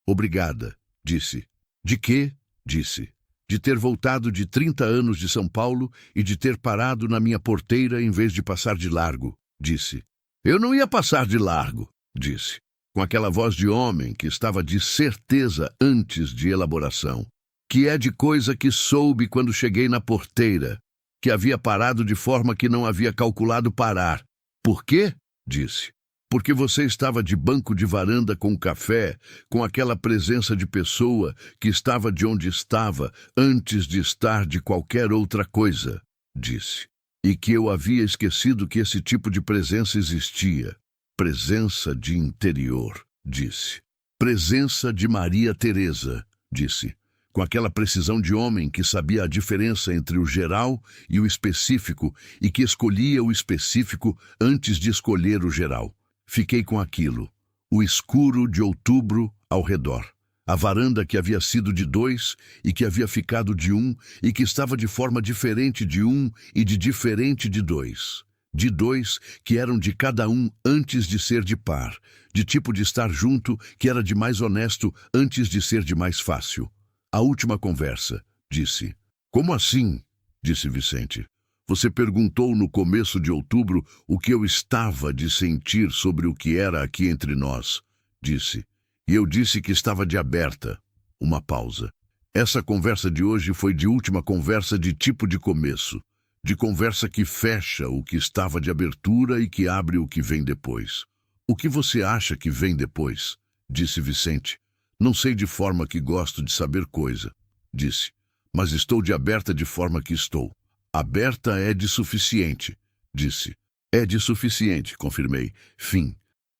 Obrigada, disse. De quê? Disse. De ter voltado de 30 anos de São Paulo e de ter parado na minha porteira em vez de passar de largo, disse. Eu não ia passar de largo, disse. Com aquela voz de homem que estava de certeza antes de elaboração, que é de coisa que soube quando cheguei na porteira, que havia parado de forma que não havia calculado parar. Por quê? Disse. Porque você estava de banco de varanda com café, com aquela presença de pessoa que estava de onde estava antes de estar de qualquer outra coisa, disse. E que eu havia esquecido que esse tipo de presença existia. Presença de interior, disse. Presença de Maria Teresa, disse, com aquela precisão de homem que sabia a diferença entre o geral e o específico e que escolhia o específico antes de escolher o geral. Fiquei com aquilo, o escuro de outubro ao redor. A varanda que havia sido de 2 e que havia ficado de 1 e que estava de forma diferente de 1 e de diferente de 2. De 2 que eram de cada um antes de ser de par, de tipo de estar junto que era de mais honesto antes de ser de mais fácil. A última conversa, disse. Como assim? Disse Vicente. Você perguntou no começo de outubro o que eu estava de sentir sobre o que era aqui entre nós, disse. E eu disse que estava de aberta. Uma pausa. Essa conversa de hoje foi de última conversa de tipo de começo. De conversa que fecha o que estava de abertura e que abre o que vem depois. O que você acha que vem depois? Disse Vicente. Não sei de forma que gosto de saber coisa, disse. Mas estou de aberta de forma que estou. Aberta é de suficiente, disse. É de suficiente, confirmei. Fim.